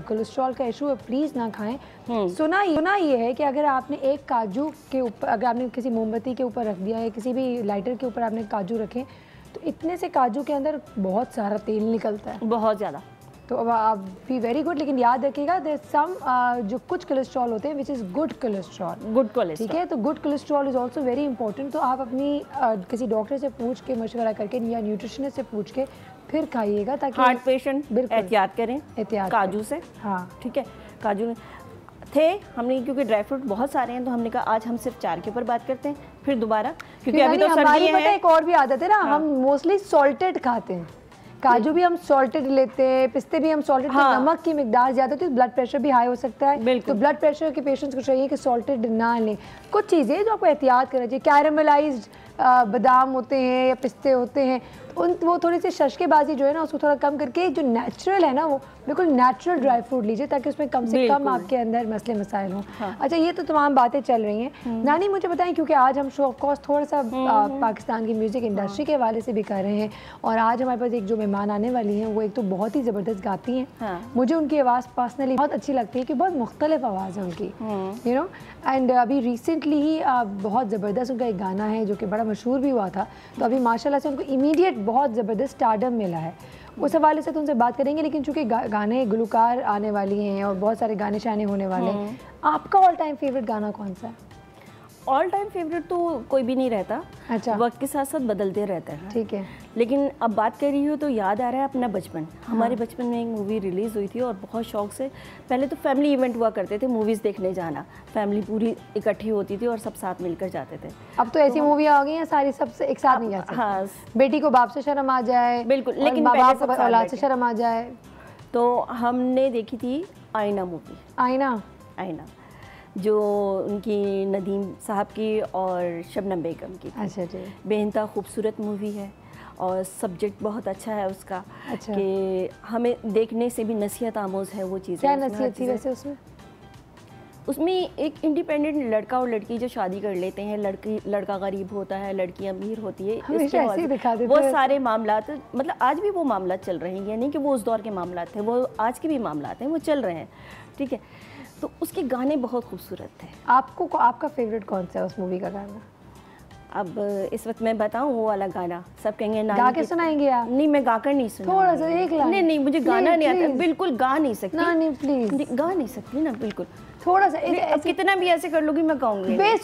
कोलेस्ट्रॉल का इशू है प्लीज़ ना खाएं। सुना ये है कि अगर आपने एक काजू के ऊपर, अगर आपने किसी मोमबत्ती के ऊपर रख दिया है, किसी भी लाइटर के ऊपर आपने काजू रखे, तो इतने से काजू के अंदर बहुत सारा तेल निकलता है, बहुत ज़्यादा। तो अब आप भी वेरी गुड, लेकिन याद रखिएगा देयर सम जो कुछ कोलेस्ट्रॉल होते हैं विच इज़ गुड कोलेस्ट्रॉल, ठीक है। तो good cholesterol is also very important. तो आप अपनी किसी डॉक्टर से पूछ के, मशवरा करके या न्यूट्रिशनिस्ट से पूछ के फिर खाइएगा, ताकि हार्ट पेशेंट बिल्कुल एहतियात करें, एहतियात काजू से। हाँ ठीक है, काजू थे हमने, क्योंकि ड्राई फ्रूट बहुत सारे हैं, तो हमने कहा आज हम सिर्फ 4 के ऊपर बात करते हैं, फिर दोबारा, क्योंकि अभी तो सर्दी है। एक और भी आदत है ना, हम मोस्टली सॉल्टेड खाते हैं। काजू भी हम सॉल्टेड लेते हैं, पिस्ते भी हम सॉल्टेड। हाँ। नमक की मिकदार ज़्यादा होती है तो ब्लड प्रेशर भी हाई हो सकता है। तो ब्लड प्रेशर के पेशेंट्स को चाहिए कि सॉल्टेड ना लें। कुछ चीज़ें जो आपको एहतियात करना चाहिए, कैरमलाइज्ड बादाम होते हैं या पिस्ते होते हैं, वो थोड़ी सी शशकेबाजी जो है ना उसको थोड़ा कम करके जो नेचुरल है ना, वो बिल्कुल नेचुरल ड्राई फ्रूट लीजिए, ताकि उसमें कम से कम आपके अंदर मसले मसाइल हों। हाँ। अच्छा, ये तो तमाम बातें चल रही हैं। नानी मुझे बताएं, क्योंकि आज हम शो ऑफ कोर्स थोड़ा सा पाकिस्तान की म्यूज़िक इंडस्ट्री के हवाले से भी कर रहे हैं, और आज हमारे पास एक जो मेहमान आने वाली हैं वो एक तो बहुत ही ज़बरदस्त गाती हैं। हाँ। मुझे उनकी आवाज़ पर्सनली बहुत अच्छी लगती है कि बहुत मुख्तलिफ आवाज़ है उनकी, यू नो। एंड अभी रिसेंटली ही बहुत ज़बरदस्त उनका एक गाना है जो कि बड़ा मशहूर भी हुआ था, तो अभी माशाल्लाह से उनको इमीडिएट बहुत ज़बरदस्त स्टारडम मिला है। उस हवाले से तो उनसे बात करेंगे, लेकिन चूँकि गाने गुलकार आने वाली हैं और बहुत सारे गाने शाने होने वाले हैं, आपका ऑल टाइम फेवरेट गाना कौन सा है? ऑल टाइम फेवरेट तो कोई भी नहीं रहता। अच्छा। वक्त के साथ साथ बदलते रहता है। ठीक है। लेकिन अब बात कर रही हूँ तो याद आ रहा है अपना बचपन। हमारे बचपन में एक मूवी रिलीज़ हुई थी और बहुत शौक से, पहले तो फैमिली इवेंट हुआ करते थे, मूवीज़ देखने जाना, फैमिली पूरी इकट्ठी होती थी और सब साथ मिलकर जाते थे। अब तो ऐसी मूवी आ गई हैं सारी सबसे एक साथ नहीं जा सकते। हाँ, बेटी को बाप से शर्म आ जाए, बिल्कुल, लेकिन बाप को औलाद से शर्म आ जाए। तो हमने देखी थी आईना मूवी। आईना जो उनकी नदीम साहब की और शबनम बेगम की। अच्छा जी। बेइंतहा खूबसूरत मूवी है और सब्जेक्ट बहुत अच्छा है उसका। अच्छा। कि हमें देखने से भी नसीहत आमोज़ है वो चीज़ें। क्या नसीहत थी वैसे उसमें? उसमें एक इंडिपेंडेंट लड़का और लड़की जो शादी कर लेते हैं, लड़का गरीब होता है, लड़की अमीर होती है, वो सारे मामलात, मतलब आज भी वो मामलात चल रहे हैं, यानी कि वो उस दौर के मामलात थे, वो आज के भी मामलात हैं, वो चल रहे हैं। ठीक है, तो उसके गाने बहुत खूबसूरत थे। आपका फेवरेट कौन सा है उस मूवी का गाना? अब इस वक्त मैं बताऊं वो वाला गाना, सब कहेंगे ना गा के सुनाएंगे आप? नहीं, मैं गाकर नहीं सुना। थोड़ा सा एक लाइन। नहीं, मुझे गाना नहीं आता, बिल्कुल गा नहीं सकती। नहीं प्लीज, गा नहीं सकती ना, बिल्कुल। थोड़ा सा अब कितना भी ऐसे कर लूँगी मैं गाऊंगी, मैं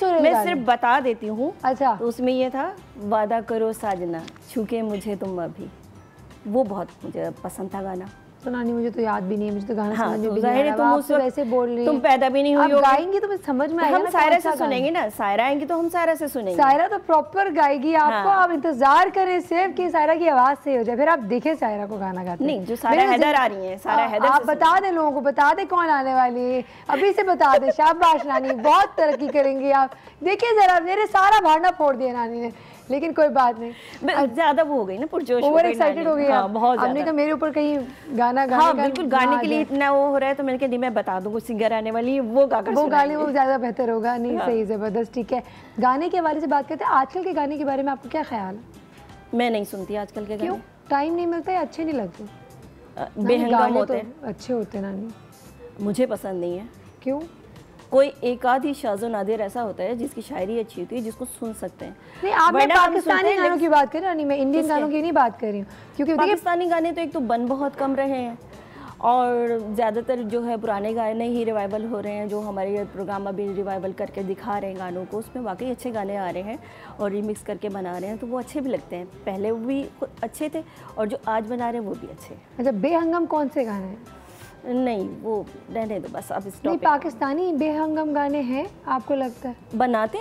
सिर्फ बता देती हूँ। अच्छा। तो उसमें ये था, वादा करो साजना छूके मुझे तुम अभी, वो बहुत मुझे पसंद था गाना। तो नानी मुझे तो याद भी नहीं है, मुझे तो गाना समझ में भी नहीं आ रहा। तुम वैसे बोल रही, तुम पैदा भी नहीं हुई हो, गाएंगी तो समझ में आएगा। हम सायरा से सुनेंगे ना, सायरा आएंगी तो हम सायरा से सुनेंगे। सायरा तो प्रॉपर गाएगी आपको। आप इंतजार करें सिर्फ कि सायरा की आवाज सही हो जाए, फिर आप देखें सायरा को गाना गाते। नहीं, जो सायरा हैदर आ रही है, सायरा हैदर, आप बता दें लोगों को, बता दें कौन आने वाली है, अभी से बता दें। शाबाश नानी, बहुत तरक्की करेंगी आप। देखिए जरा, मेरे सारा भांडा फोड़ दिया नानी ने, लेकिन कोई बात नहीं। ज्यादा वो हो गई ना, पुरजोश, ओवर एक्साइटेड हो गई। हाँ, बहुत हमने कहा मेरे ऊपर कहीं गाना बिल्कुल गाने के लिए इतना वो हो रहा है, तो मैंने कहा मैं बता दूं कुछ सिंगर आने वाली है, वो गाकर वो गाने वो ज्यादा बेहतर होगा। नहीं सही, जबरदस्त। ठीक है, गाने के हवाले से बात करते हैं। आजकल के गाने के बारे में आपको क्या ख्याल है? मैं नहीं सुनती आजकल के गाने। क्यों? टाइम नहीं मिलता या अच्छे नहीं लगते? बेहंगाम होते हैं। अच्छे होते हैं नानी, मुझे पसंद नहीं है। क्यों? कोई एक आध ही शाज़ो नादिर ऐसा होता है जिसकी शायरी अच्छी होती है, जिसको सुन सकते हैं। नहीं, आप पाकिस्तानी गानों की बात कर रहे हो, मैं इंडियन गानों की नहीं बात कर रही हूँ, क्योंकि पाकिस्तानी गाने तो एक तो बन बहुत कम रहे हैं और ज़्यादातर जो है पुराने गाने ही रिवाइवल हो रहे हैं, जो हमारे प्रोग्राम अभी रिवाइवल करके दिखा रहे हैं गानों को, उसमें वाकई अच्छे गाने आ रहे हैं और रिमिक्स करके बना रहे हैं, तो वो अच्छे भी लगते हैं। पहले वो भी अच्छे थे और जो आज बना रहे हैं वो भी अच्छे। अच्छा, बेहंगम कौन से गाने हैं? नहीं वो रहने दो बस, अब नहीं, पाकिस्तानी बेहंगम गाने हैं आपको लगता है? बनाते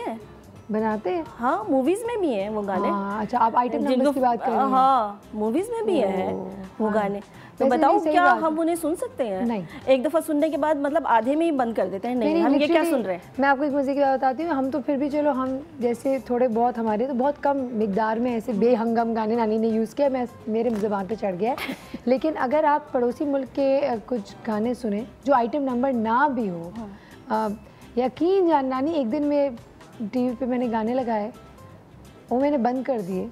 हैं हाँ, मूवीज में भी हैं वो गाने। अच्छा, आप आइटम नंबर्स की बात कर रहे हैं? हाँ, मूवीज में भी हैं वो गाने। तो बताओ क्या हम उन्हें सुन सकते हैं? नहीं। एक दफ़ा सुनने के बाद मतलब आधे में ही बंद कर देते हैं। नहीं, हम ये क्या सुन रहे हैं। मैं आपको एक मजे की बात बताती हूँ, हम तो फिर भी चलो, हम जैसे थोड़े बहुत, हमारे तो बहुत कम मिकदार में ऐसे बेहंगम गाने नानी ने यूज़ किया, मेरे ज़बान पे चढ़ गया है। लेकिन अगर आप पड़ोसी मुल्क के कुछ गाने सुने जो आइटम नंबर ना भी हो, यकीन जान नानी, एक दिन में टीवी पे मैंने गाने लगाए, वो मैंने बंद कर दिए,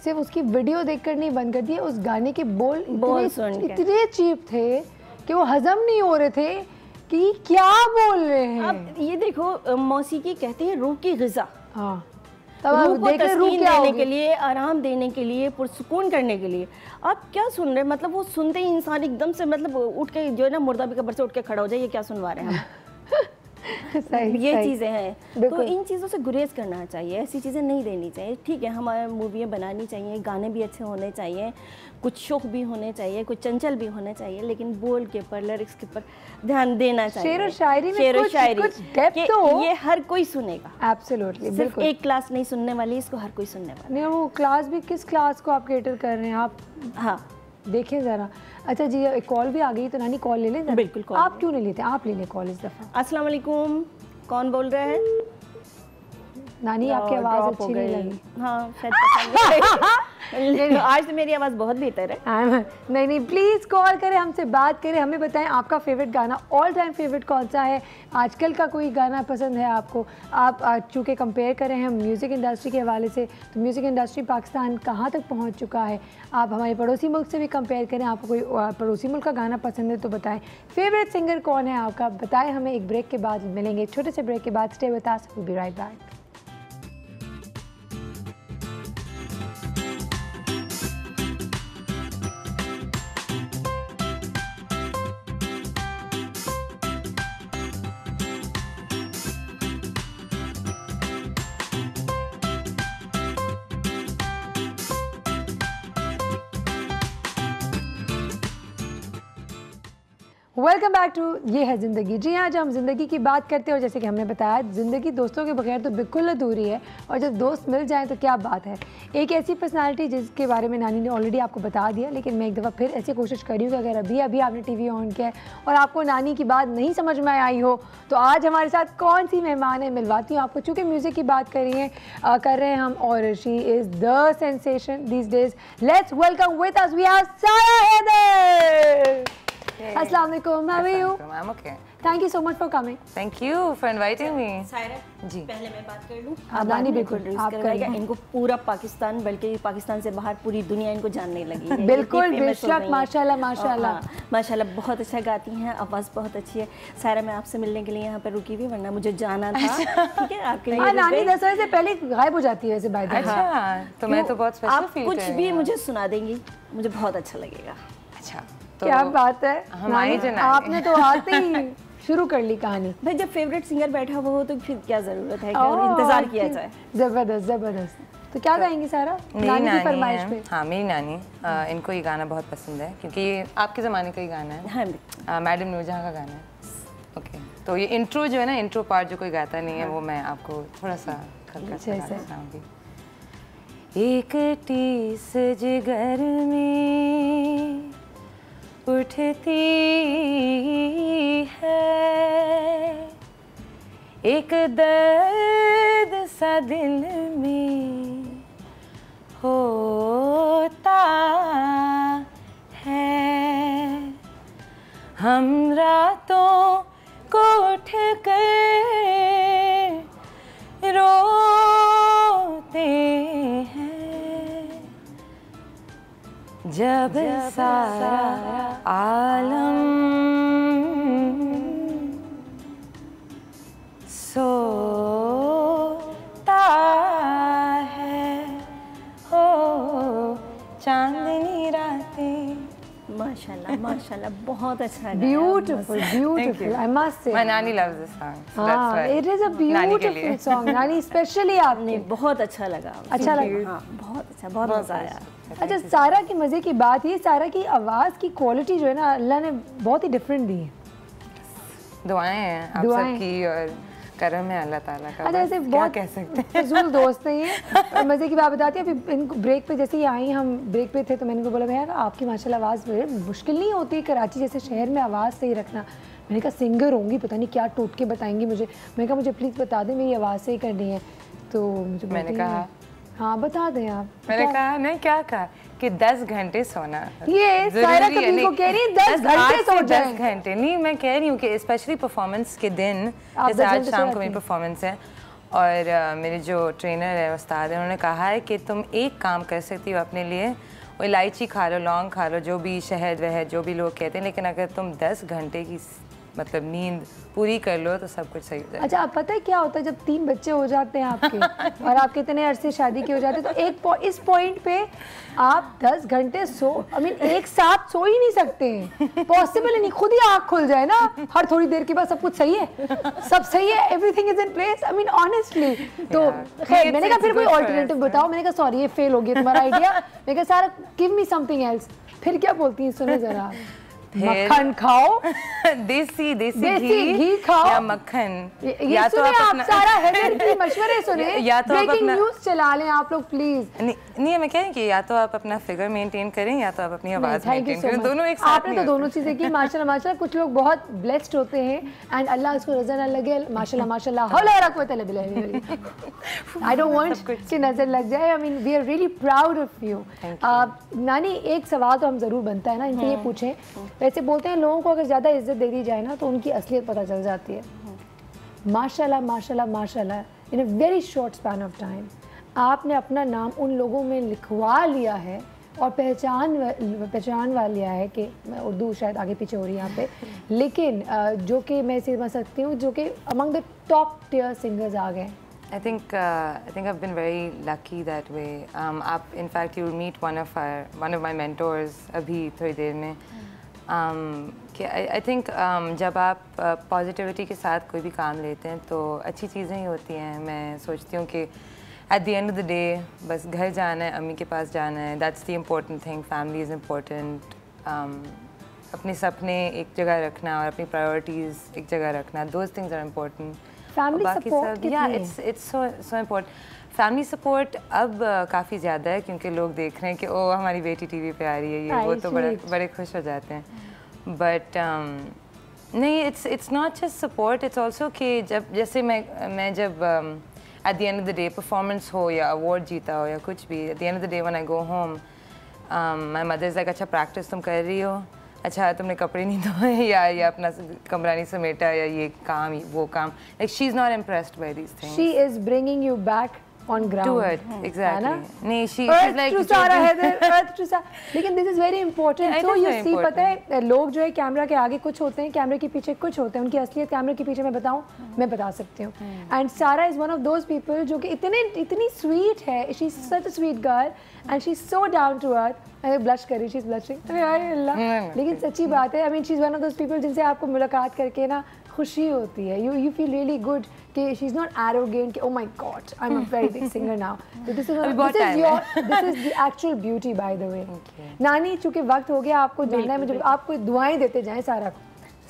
सिर्फ उसकी वीडियो देखकर नहीं, बंद कर दिए, उस गाने के बोल इतने चीप थे कि वो हजम नहीं हो रहे थे कि क्या बोल रहे हैं। अब ये देखो, मौसीकी कहते हैं रूह की ग़िज़ा। हाँ, रूह को तस्कीन देने के लिए, आराम देने के लिए, पुरसुकून करने के लिए। आप क्या सुन रहे हैं? मतलब वो सुनते ही इंसान एकदम से मतलब उठ के जो है ना, मुर्दा भी कब्र से उठ के खड़ा हो जाए, ये क्या सुनवा रहे हैं हम। ये चीज़ें हैं, तो इन चीज़ों से गुरेज करना चाहिए, ऐसी चीज़ें नहीं देनी चाहिए। ठीक है, हमारे मूवियाँ बनानी चाहिए, गाने भी अच्छे होने चाहिए, कुछ शौक भी होने चाहिए, कुछ चंचल भी होने चाहिए, लेकिन बोल के ऊपर, लिरिक्स के ऊपर ध्यान देना चाहिए। शेर और शायरी में कुछ डेप्थ तो ये हर कोई सुनेगा। एब्सोल्युटली, सिर्फ एक क्लास नहीं सुनने वाली, इसको हर कोई सुनने वाला। नहीं, वो क्लास भी किस क्लास को आप कैटर कर रहे हैं आप? हाँ, देखें ज़रा। अच्छा जी, एक कॉल भी आ गई, तो नानी कॉल ले लें? बिल्कुल, कॉल। आप क्यों नहीं लेते? आप ले लें कॉल इस दफ़ा। अस्सलाम वालेकुम, कौन बोल रहा है? नानी आपकी आवाज़ अच्छी नहीं लगी। हाँ, शायद आज तो मेरी आवाज़ बहुत बेहतर है। नहीं, प्लीज़ कॉल करें, हमसे बात करें, हमें बताएं आपका फेवरेट गाना, ऑल टाइम फेवरेट कौन सा है, आजकल का कोई गाना पसंद है आपको। आप चूँकि कंपेयर करें हम म्यूज़िक इंडस्ट्री के हवाले से, तो म्यूज़िक इंडस्ट्री पाकिस्तान कहाँ तक पहुँच चुका है। आप हमारे पड़ोसी मुल्क से भी कंपेयर करें, आपको कोई पड़ोसी मुल्क का गाना पसंद है तो बताएं। फेवरेट सिंगर कौन है आपका, बताएं हमें। एक ब्रेक के बाद मिलेंगे, एक छोटे से ब्रेक के बाद। Stay with us, we will be right back. Welcome back to ये है ज़िंदगी। जी हाँ, जब हम ज़िंदगी की बात करते हैं, और जैसे कि हमने बताया, ज़िंदगी दोस्तों के बगैर तो बिल्कुल अधूरी है, और जब दोस्त मिल जाएं तो क्या बात है। एक ऐसी पर्सनालिटी जिसके बारे में नानी ने ऑलरेडी आपको बता दिया, लेकिन मैं एक दफ़ा फिर ऐसी कोशिश करी हूँ कि अगर अभी आपने टीवी ऑन किया है और आपको नानी की बात नहीं समझ में आई हो, तो आज हमारे साथ कौन सी मेहमान है मिलवाती हूँ आपको। चूँकि म्यूज़िक की बात कर रहे हैं हम, और she is the sensation these days. Let's welcome with us, we have Sara Haider. Assalamu alaikum, how are you? I'm okay. Thank you so much for coming. Thank you for inviting me. Saira जी, पहले मैं बात कर लूँ। नानी बिल्कुल आप करेगा। इनको पूरा पाकिस्तान, बल्कि पाकिस्तान से बाहर पूरी दुनिया इनको जानने लगी है। बिल्कुल, बेशक, माशाल्लाह माशाल्लाह। माशाल्लाह, बहुत अच्छा गाती हैं, आवाज़ बहुत अच्छी है। सायरा, मैं आपसे मिलने के लिए यहाँ पर रुकी हुई, वरना मुझे जाना था। ठीक है, आपके लिए। नानी 10 बजे से पहले गायब हो जाती है वैसे बाय द वे। अच्छा, तो मैं तो बहुत स्पेशल फील कर रही हूँ। कुछ भी मुझे सुना देंगी, मुझे बहुत अच्छा लगेगा। अच्छा, क्या बात है, आपने तो आते ही शुरू कर ली कहानी। भाई, जब फेवरेट सिंगर बैठा हुआ हो तो फिर क्या जरूरत है कि इंतजार किया जाए। जबरदस्त जबरदस्त। तो क्या गाएंगी सारा? नानी की फरमाइश पे। हाँ, मेरी नानी, इनको ये गाना बहुत पसंद है, क्योंकि ये आपके ज़माने का ही गाना है। हाँ, मैडम नूरजहां का गाना है। ओके, तो ये इंट्रो जो है ना, इंट्रो पार्ट जो कोई गाता नहीं है, वो मैं आपको थोड़ा सा सुनाऊंगी। एक टीस जिगर में उठती है, एक दर्द सा दिल में होता है। हम रातों को उठ कर रोते हैं, जब सारा आलम सोता है, हो चांदनी रातें। माशाल्लाह माशाल्लाह बहुत अच्छा beautiful beautiful I must say My nanny loves this song. So that's why. It is a beautiful song नानी स्पेशली आपने बहुत अच्छा लगा अच्छा लगा हाँ बहुत अच्छा बहुत मजा आया अच्छा सारा की मजे की बात ये सारा की आवाज की क्वालिटी जो है ना अल्लाह ने बहुत ही डिफरेंट दी है दुआएं हैं आप सबकी और करम है अल्लाह ताला का। अच्छा ऐसे बहुत कह सकते हैं फजूल दोस्त नहीं है और मज़े की बात बताती है अभी इनको ब्रेक पे जैसे ही आई हम ब्रेक पे थे तो मैंने इनको बोला भैया आपकी माशाल्लाह आवाज़ मुश्किल नहीं होती कराची जैसे शहर में आवाज़ सही रखना। मैंने कहा सिंगर होंगी पता नहीं क्या टोट के बताएंगी मुझे। मैंने कहा मुझे प्लीज़ बता दें मेरी आवाज़ सही करनी है तो मुझे मैंने कहा हाँ बता दें आप। मैंने कहा नहीं क्या कहा कि 10 घंटे सोना ये सायरा कबीर को कह रही है 10 घंटे सो जाएं। 10 घंटे नहीं मैं कह रही हूँ कि स्पेशली परफॉर्मेंस के दिन जैसे आज शाम को मेरी परफॉर्मेंस है और मेरे जो ट्रेनर है उस्ताद है उन्होंने कहा है कि तुम एक काम कर सकती हो अपने लिए वो इलायची खा लो लौंग खा लो जो भी शहद वहद जो भी लोग कहते हैं लेकिन अगर तुम 10 घंटे की मतलब नींद पूरी कर लो तो सब कुछ सही हो जाएगा। अच्छा आप पता है क्या होता है जब 3 बच्चे हो जाते हैं आपके और आपके इतने अरसे शादी के हो जाते हैं तो इस पॉइंट पे आप 10 घंटे एक साथ सो ही नहीं सकते हैं पॉसिबल ही नहीं खुद ही आँख खुल जाए ना हर थोड़ी देर के बाद सब कुछ सही है सब सही है everything is in place honestly तो खैर मैंने कहा फिर कोई ऑल्टरनेटिव बताओ। मैंने कहा सॉरी ये फेल हो गया तुम्हारा आइडिया। मैंने कहा सारा गिव मी समथिंग एल्स। फिर क्या बोलती हैं सुनो जरा मक्खन खाओ देसी घी खाओ या मक्खन या तो आप सारा हेल्थ की मशवरे सुने या तो ब्रेकिंग न्यूज़ चला लें आप लोग प्लीज। नहीं मैं कह रही कि या तो आप अपना फिगर मेंटेन करें या तो आप अपनी आवाज मेंटेन करें दोनों एक साथ आपने तो दोनों चीजें की माशाल्लाह माशाल्लाह। कुछ लोग बहुत ब्लेस्ड होते हैं एंड अल्लाह उसको नजर न लगे माशाल्लाह माशाल्लाह आई डोंट वांट कि नजर लग जाए। I mean we are really proud of you. नानी एक सवाल तो हम जरूर बनता है ना इनसे ये पूछें वैसे बोलते हैं लोगों को अगर ज़्यादा इज्जत दे दी जाए ना तो उनकी असलियत पता चल जाती है। माशाल्लाह माशाल्लाह माशाल्लाह in a very short span of time आपने अपना नाम उन लोगों में लिखवा लिया है और पहचान लिया है कि उर्दू शायद आगे पीछे हो रही है यहाँ पे लेकिन जो कि मैं समझ सकती हूँ जो कि among the top tier singers आ गए। I think I've been very lucky that way. आप in fact you will meet one of my mentors अभी थोड़ी देर में। कि आई थिंक जब आप पॉजिटिविटी के साथ कोई भी काम लेते हैं तो अच्छी चीज़ें ही होती हैं। मैं सोचती हूँ कि at the end of the day बस घर जाना है अम्मी के पास जाना है that's the important thing. Family is important. अपने सपने एक जगह रखना और अपनी प्रायोरिटीज़ एक जगह रखना those things are important. Family support या it's so important. Family support अब काफ़ी ज़्यादा है क्योंकि लोग देख रहे हैं कि ओ हमारी बेटी टीवी पे आ रही है ये वो तो बड़े खुश हो जाते हैं। बट नहीं it's not just support it's also कि जब जैसे मैं जब at the end of the day performance हो या अवार्ड जीता हो या कुछ भी at the end of the day when I go home my mother is like अच्छा प्रैक्टिस तुम कर रही हो अच्छा तुमने कपड़े नहीं धोए या अपना कमरा नहीं समेटा या ये काम वो काम like she is not impressed by these things. She is bringing you back on ground to it exactly नहीं she's like to Sara earth to Sara लेकिन this is very important so you see पता है लोग जो है camera के आगे कुछ होते हैं कैमरे के पीछे कुछ होते हैं उनकी असलियत कैमरे के पीछे मैं बताऊं मैं बता सकती हूँ and Sara is one of those people जो कि इतनी sweet है she's such a sweet girl and she's so down to earth मैं ब्लश कर रही she's blushing अरे अल्लाह लेकिन सच्ची बात है I mean she's one of those people जिनसे आपको मुलाकात करके ना खुशी होती है you feel really good कि she's not arrogant कि oh my god I'm a very big singer now so this is the actual beauty by the way। नानी चूँकि वक्त हो गया आपको जानना है मुझे आप कोई दुआएं देते जाएं सारा को।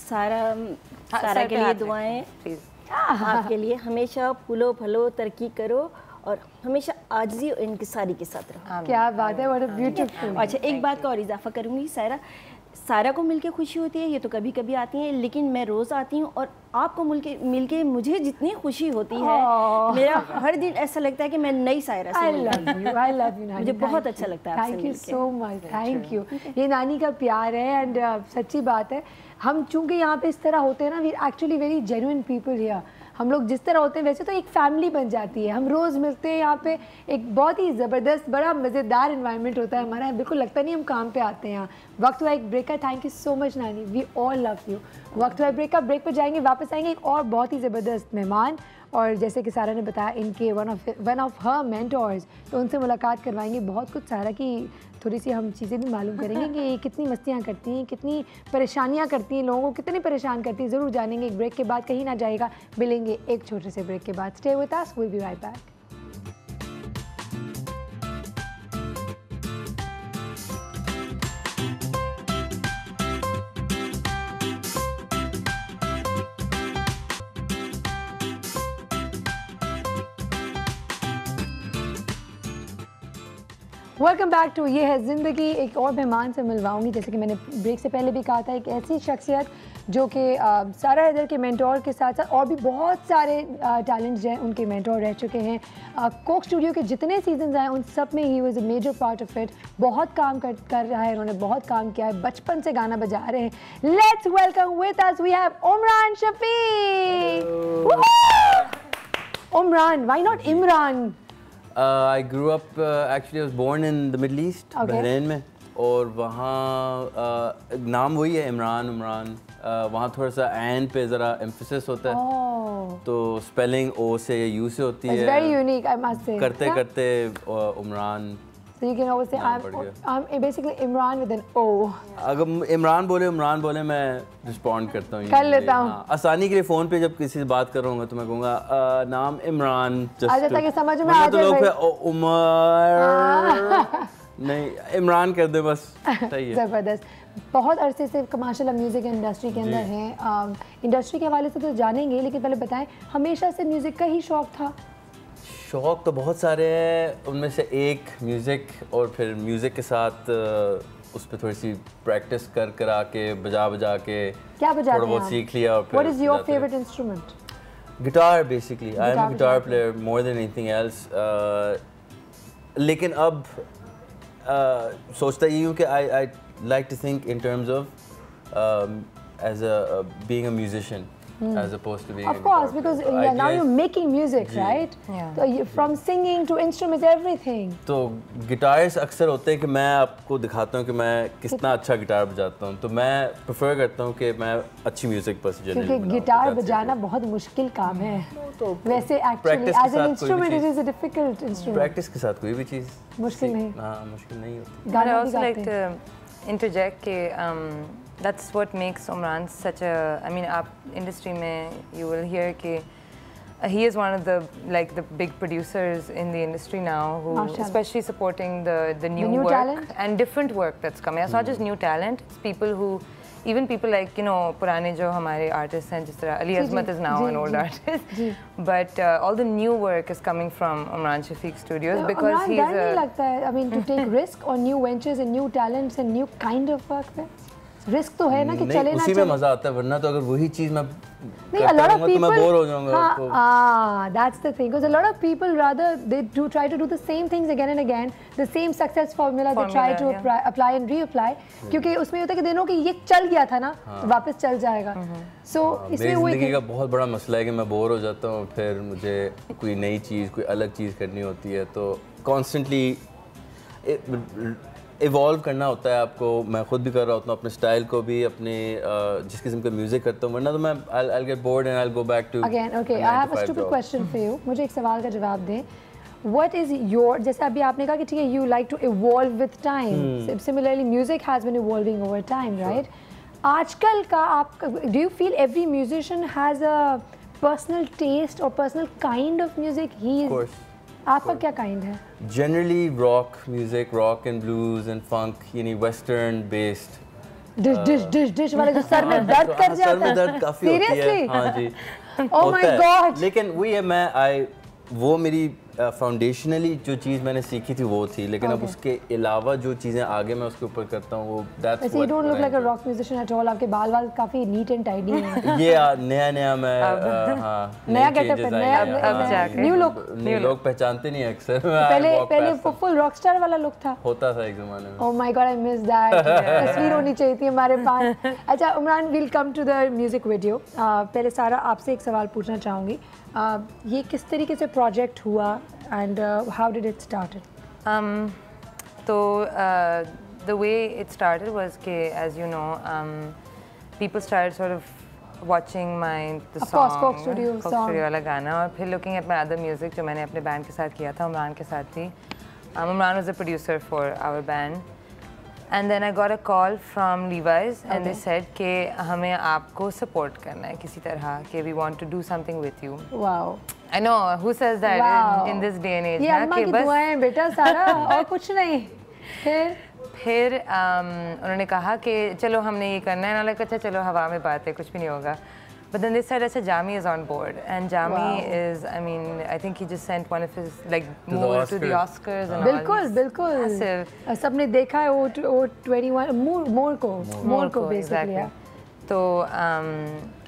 सारा के लिए दुआएं आपके लिए हमेशा फूलो फलो तरक्की करो और हमेशा आजिज़ी और इंकिसारी के साथ रहो। क्या बात है what a beautiful। अच्छा एक बात का और इजाफा करूँगी सारा को मिलके खुशी होती है ये तो कभी कभी आती है लेकिन मैं रोज़ आती हूँ और आपको मिलके मुझे जितनी खुशी होती है मेरा हर दिन ऐसा लगता है कि मैं नई सायरा से I love you मुझे बहुत अच्छा लगता है। Thank you so much thank you. ये नानी का प्यार है एंड सच्ची बात है हम चूँकि यहाँ पे इस तरह होते हैं ना we actually very genuine people here. हम लोग जिस तरह होते हैं वैसे तो एक फैमिली बन जाती है। हम रोज़ मिलते हैं यहाँ पे एक बहुत ही ज़बरदस्त बड़ा मज़ेदार इन्वायरमेंट होता है हमारा बिल्कुल लगता नहीं हम काम पे आते हैं यहाँ। वक्त हुआ एक ब्रेक का थैंक यू सो मच नानी वी ऑल लव यू। वक्त हुआ ब्रेक का ब्रेक पर जाएंगे वापस आएंगे एक और बहुत ही ज़बरदस्त मेहमान और जैसे कि सारा ने बताया इनके वन ऑफ हर मेंटोर्स, तो उनसे मुलाकात करवाएंगे। बहुत कुछ सारा की थोड़ी सी हम चीज़ें भी मालूम करेंगे कि ये कितनी मस्तियाँ करती हैं, कितनी परेशानियाँ करती हैं, लोगों को कितनी परेशान करती हैं, ज़रूर जानेंगे। एक ब्रेक के बाद, कहीं ना जाएगा, मिलेंगे एक छोटे से ब्रेक के बाद। Stay with us, we will be right back. Welcome back to ये है ज़िंदगी। एक और मेहमान से मिलवाऊंगी, जैसे कि मैंने ब्रेक से पहले भी कहा था, एक ऐसी शख्सियत जो कि सारा हैदर के मेंटोर के साथ साथ और भी बहुत सारे टैलेंट्स हैं उनके मेंटोर रह चुके हैं। कोक स्टूडियो के जितने सीजन्स आए उन सब में ही was a major part of it. बहुत काम कर रहा है, उन्होंने बहुत काम किया है, बचपन से गाना बजा रहे हैं। Let's welcome with us we have Umran Shafiq. Umran, why not Imran? I grew up actually I was born in the Middle East, Bahrain में, और वहाँ नाम वही है इमरान उमरान। वहाँ थोड़ा सा एन पे ज़रा एम्फेसिस होता है, तो स्पेलिंग ओ से या यू से होती है। It's very unique, I must say. करते करते Umran. So you can always say I'm basically Imran with an O. अगर इमरान बोले मैं रिस्पॉन्ड करता हूँ, कर लेता हूँ। आसानी के लिए फ़ोन पे जब किसी से बात कर रहा हूँ तो मैं कहूँगा नाम इमरान, आज तक ये समझ में आ तो लोग उमर नहीं इमरान कर दे बस, सही है। ज़बरदस्त। बहुत अरसे से माशाल्लाह म्यूज़िक इंडस्ट्री के अंदर हैं। इंडस्ट्री के हवाले से तो जानेंगे, लेकिन पहले बताएं, हमेशा से म्यूज़िक का ही शौक़ था? शौक़ तो बहुत सारे हैं, उनमें से एक म्यूज़िक, और फिर म्यूज़िक के साथ उस पर थोड़ी सी प्रैक्टिस कर आके बजा के क्या बजाते थोड़ा बहुत सीख लिया। और What is your favorite instrument? Guitar basically. I am guitar player more than anything else. लेकिन अब सोचता ही हूँ कि I like to think in terms of as a being a musician as opposed to being of course, because now you're making music, right? So from singing to instruments, everything. तो guitarist अक्सर होते हैं कि मैं आपको दिखाता हूँ कि मैं कितना अच्छा गिटार बजाता हूँ, तो मैं प्रेफर करता हूँ कि मैं अच्छी म्यूजिक बस जनरली क्योंकि गिटार बजाना बहुत मुश्किल काम है। वैसे actually as an instrument it is a difficult instrument. Practice के साथ कोई भी चीज़ मुश्किल नहीं। हाँ, मुश्किल नहीं होती। गाना भी गाते हैं। interject के that's what makes Umran such a, I mean, आप industry में you will hear कि he is one of the big producers in the industry now who especially supporting the new work talent and different work that's coming. It's not just new talent, it's people who, even people like, you know, पुराने जो हमारे artists हैं, जिस तरह Ali Azmat is now an old artist, but all the new work is coming from Umran Shafiq Studios because he's a... नहीं लगता है, I mean, to take risk on new ventures and new talents and new kind of work में risk तो है ना कि चले ना उसी में मजा आता है, वरना तो अगर वही चीज मैं नहीं, a lot of people, तो मैं बोर हो जाऊंगा। हाँ, that's the thing, because a lot of people rather they try to do the same things again and again, the same success formula they try to apply and reapply, क्योंकि उसमें होता है कि दिनों कि ये चल गया था ना, वापस चल जाएगा। So इसमें वही जिंदगी का बहुत बड़ा मसला है कि मैं बोर हो जाता हूँ, फिर मुझे कोई नई चीज़, कोई अलग चीज़ करनी होती है, तो कॉन्स्टेंटली इवॉल्व करना होता है आपको। मैं खुद भी कर रहा होता हूँ, अपने स्टाइल को भी, अपने जिस किस्म का म्यूजिक करता हूँ, वरना तो मैं I'll get bored and I'll go back to again. Okay, I have a stupid question for you. मुझे एक सवाल का जवाब दें। What is your, जैसे अभी आपने कहा कि ठीक है, you like to evolve with time. Similarly, music has been evolving over time, right? आजकल का आप, do you feel every musician has a personal taste or personal kind of music? Of course. आपका क्या काइंड है? Generally rock music, rock and blues and funk, यानी western based. Dish वाले जो sir में दर्द कर जाता है। सर में दर्द काफी होती है। हाँ जी। Oh my God. लेकिन वही है, वो मेरी फाउंडेशनली जो चीज़ मैंने सीखी थी वो थी, लेकिन अब उसके अलावा जो चीज़ें आगे मैं उसके ऊपर करता हूँ वो that's what. You don't look like a rock musician at all. आपके बाल काफी neat and tidy हैं। ये नया मैं हाँ नया गेटअप है, नया न्यू लुक। लोग पहचानते नहीं अक्सर। पहले फुल रॉकस्टार वाला लुक था। होता था एक ज़माने में। Oh my God, I miss that. तस्वीर होनी चाहिए थी हमारे पास। अच्छा Umran, we'll come to the music video. पहले सारा आपसे एक सवाल पूछना चाहूँगी। ये किस तरीके से प्रोजेक्ट हुआ and how did it started? So the way it started was कि, as you know, people started sort of watching my the Of song, course, Coke Studio Coke song. Studio वाला गाना, और फिर looking at my other music जो मैंने अपने band के साथ किया था, उमरान के साथ थी. Umran was a producer for our band. And then I got a call from Levi's and they said कि हमें आपको support करना है किसी तरह, कि we want to do something with you. Wow. I know, who says that in this day and age? ये अम्मा की दुआएं हैं बेटा सारा, और कुछ नहीं. फिर उन्होंने कहा कि चलो हमने ये करना है, ना लगा अच्छा चलो हवा में बात है, कुछ भी नहीं होगा. But then they said, अच्छा, Jami is on board, and Jami is, I mean, I think he just sent one of his like moves to the Oscars and बिल्कुल बिल्कुल. massive. सबने देखा है वो 21 मोर को basically. तो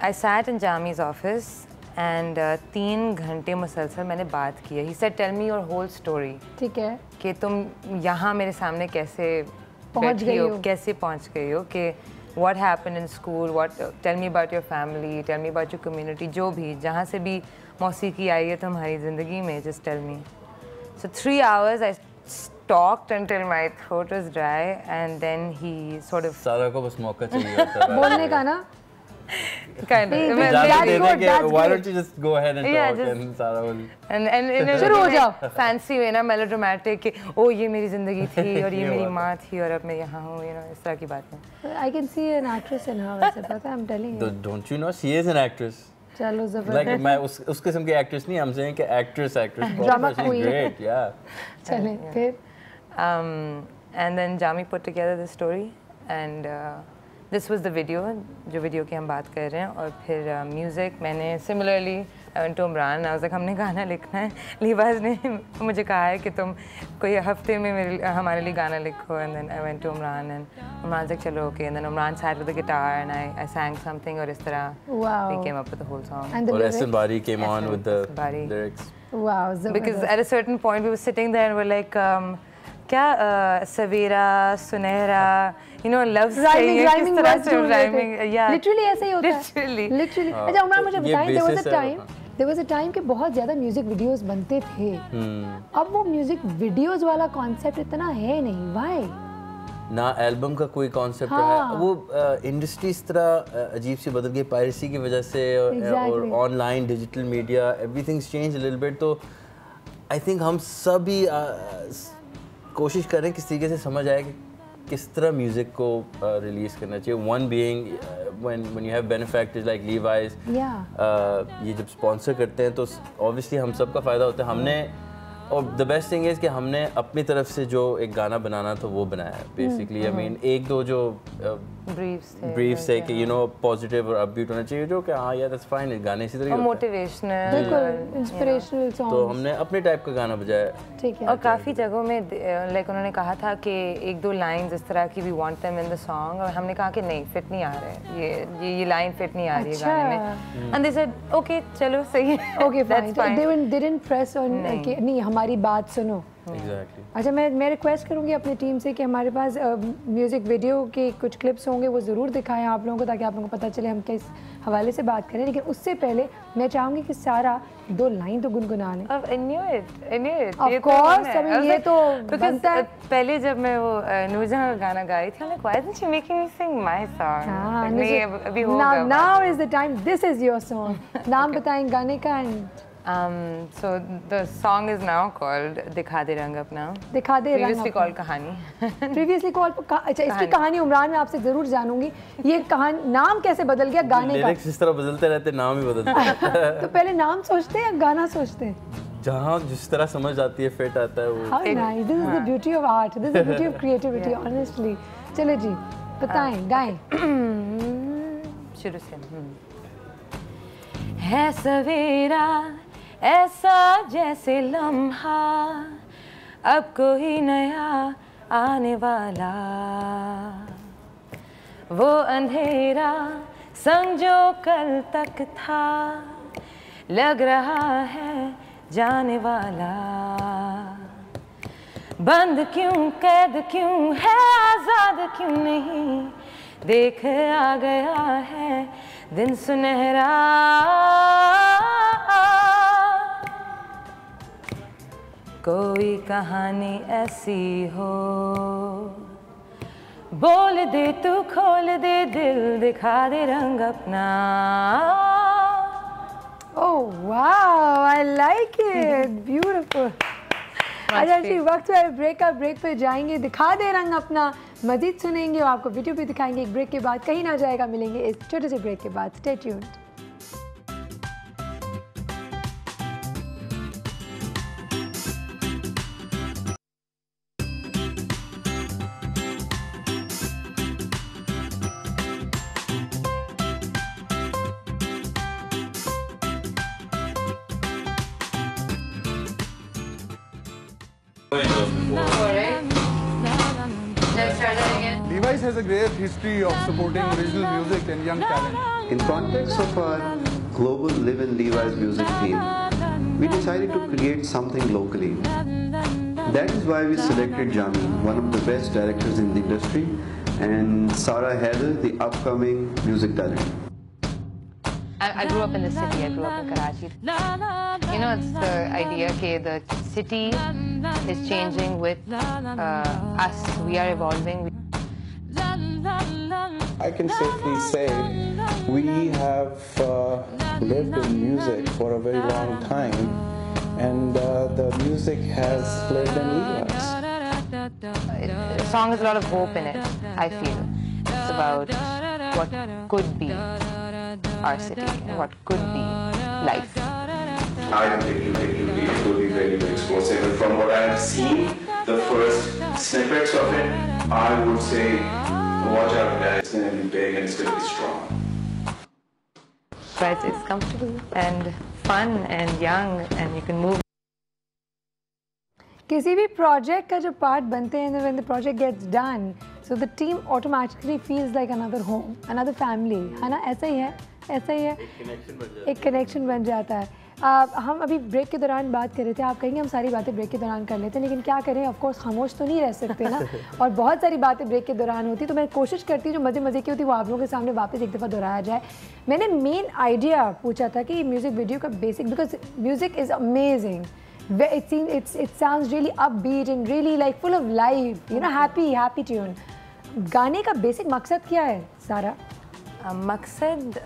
I sat in Jami's office and 3 घंटे मुसलसल मैंने बात की. He said, tell me your whole story. ठीक है. कि तुम यहाँ मेरे सामने कैसे पहुँच गई हो, कैसे पहुँच गई हो, कि what happened in school, tell me about your family, tell me about your community, जो भी जहाँ से भी मौसीकी आई है तुम्हारी ज़िंदगी में, just tell me. So 3 hours I talked until my throat was dry, and then he sort of. सारा को बस मौका चाहिए होता है बोलने का ना. Kind of. Why don't you just go ahead and talk and Sara will. And in a fancy way, ना melodramatic कि ओ ये मेरी ज़िंदगी थी और ये मेरी माँ थी और अब मैं यहाँ हूँ, you know, इस तरह की बातें. I can see an actress in her. वैसे पता है, I'm telling you. Don't you know she is an actress? चलो ज़बरदस्त. Like मैं उस किस्म की actress नहीं, I'm saying कि actress. Drama queen. Great, yeah. चलें फिर. And then Jami put together the story, and this was the video, जो वीडियो की हम बात कर रहे हैं. और फिर म्यूज़िक मैंने similarly I went to Umran. I was like, हमने गाना लिखना है. Levi's ने मुझे कहा है कि तुम कोई हफ्ते में हमारे लिए गाना लिखो. And then I went to Umran and Umran said चलो okay. And then Umran sat with the guitar and I sang something और इस तरह we came up with the whole song. And the lyrics? Ehsan Bari came on with the lyrics. Wow, because at a certain point we were sitting there and we're like क्या सवेरा सुनहरा, you know, love rhyming words rhyming, yeah, literally ऐसे ही होता है. Literally. अच्छा उमरान मुझे बताएं, there was a time कि बहुत ज़्यादा म्यूजिक वीडियोस बनते थे. अब वो म्यूजिक वीडियोस वाला कॉन्सेप्ट इतना है नहीं. Why? ना एल्बम का कोई कॉन्सेप्ट है, वो इंडस्ट्री इस तरह अजीब सी बदल गई पायरेसी की वजह से और online digital media, everything's change a little bit. तो आई थिंक हम सभी कोशिश करें किस तरीके से समझ आए कि किस तरह म्यूज़िक को रिलीज़ करना चाहिए. One being when you have benefactors like Levi's, ये जब स्पॉन्सर करते हैं तो ऑब्वियसली हम सब का फ़ायदा होता है. हमने और द बेस्ट थिंग इज़ कि हमने अपनी तरफ से जो एक गाना बनाना था वो बनाया है बेसिकली. आई मीन एक दो जो ब्रीफ्स है कि यू नो पॉजिटिव और अपबीट होना चाहिए, जो कि हाँ यार दैट्स फाइन, गाने इसी तरह मोटिवेशनल बिल्कुल इंस्पिरेशनल सॉन्ग. तो हमने अपने टाइप का गाना बजाया. ठीक है. और काफ़ी जगहों में लाइक उन्होंने कहा था कि 1-2 लाइंस इस तरह की we want them in the song, और हमने कहा कि नहीं फिट नहीं आ रहा है, ये लाइन फिट नहीं आ रही है गाने में. एंड दे सेड ओके चलो सही है, okay fine. They didn't press on कि नहीं हमारी बात सुनो. Exactly. अच्छा मैं रिक्वेस्ट करूँगी अपनी टीम से कि हमारे पास म्यूज़िक वीडियो के कुछ क्लिप्स होंगे, वो ज़रूर दिखाएं आप लोगों को, ताकि आप लोगों को पता चले हम किस हवाले से बात करें. लेकिन उससे पहले मैं चाहूँगी कि सारा 2 लाइन तो गुनगुना लें. I knew it. Of course, ये तो बनता है. पहले जब मैं वो नूरजहां का गाना गाई थी, I'm like, why isn't she making me sing my song? नहीं अभी होगा. Now is the time. This is your song. नाम बताएं गाने का. So the song is now called दिखा दे रंग अपना. दिखा दे रंग. Previously called कहानी. Previously called अच्छा इसकी कहानी उमरान मैं आपसे जरूर जानूंगी. ये कहानी नाम कैसे बदल गया गाने का? लिरिक्स इस तरह बदलते रहते, नाम ही बदलते रहते. तो पहले नाम सोचते हैं या गाना सोचते हैं? जहाँ जिस तरह समझ आती है फिट आता है वो. How nice. This is the beauty of art. This is the beauty of creativity. Honestly. चले जी बताएं गाएं. शुरू से. है सवेरा ऐसा जैसे लम्हा, अब कोई नया आने वाला, वो अंधेरा संग जो कल तक था, लग रहा है जाने वाला. बंद क्यों कैद क्यों है आजाद क्यों नहीं, देख आ गया है दिन सुनहरा. कोई कहानी ऐसी हो, बोल दे तू खोल दे दिल दिखा दे रंग अपना। Oh wow, I like it, beautiful. अच्छा जी, वक्त है ब्रेक का। ब्रेक पे जाएंगे, दिखा दे रंग अपना, मजीद सुनेंगे और आपको वीडियो भी दिखाएंगे। एक ब्रेक के बाद, कहीं ना जाएगा, मिलेंगे इस छोटे से ब्रेक के बाद। Stay tuned. Levi's has a great history of supporting original music and young talent. In context of our global Live in Levi's music theme, we decided to create something locally. That is why we selected Jami, one of the best directors in the industry, and Sarah Heather, the upcoming music talent. I grew up in the city. I grew up in Karachi. You know, it's the idea that the city is changing with us. We are evolving. I can safely say we have lived in music for a very long time, and the music has lived in Levi's. The song has a lot of hope in it, I feel. It's about what could be our city and what could be life. I don't think it will be very explosive. And from what I have seen, the first snippets of it, I would say, watch out guys, it's going to be big and it's going to be strong. But it's comfortable and fun and young and you can move. किसी भी project का जब part बनते हैं, when the project gets done, so the team automatically feels like another home, another family, है ना? ऐसा ही है, ऐसा ही है, एक कनेक्शन बन जाता है। हम अभी ब्रेक के दौरान बात कर रहे थे, आप कहेंगे हम सारी बातें ब्रेक के दौरान कर लेते हैं, लेकिन क्या करें, ऑफ कोर्स खामोश तो नहीं रह सकते ना, और बहुत सारी बातें ब्रेक के दौरान होती, तो मैं कोशिश करती हूँ जो मज़े मज़े की होती वो आप लोगों के सामने वापस एक दफ़ा दोहराया जाए। मैंने मेन आइडिया पूछा था कि म्यूज़िक वीडियो का basic, because music is amazing, it sounds really upbeat and really like full of life, you know, happy tune. गाने का बेसिक मकसद क्या है सारा? मकसद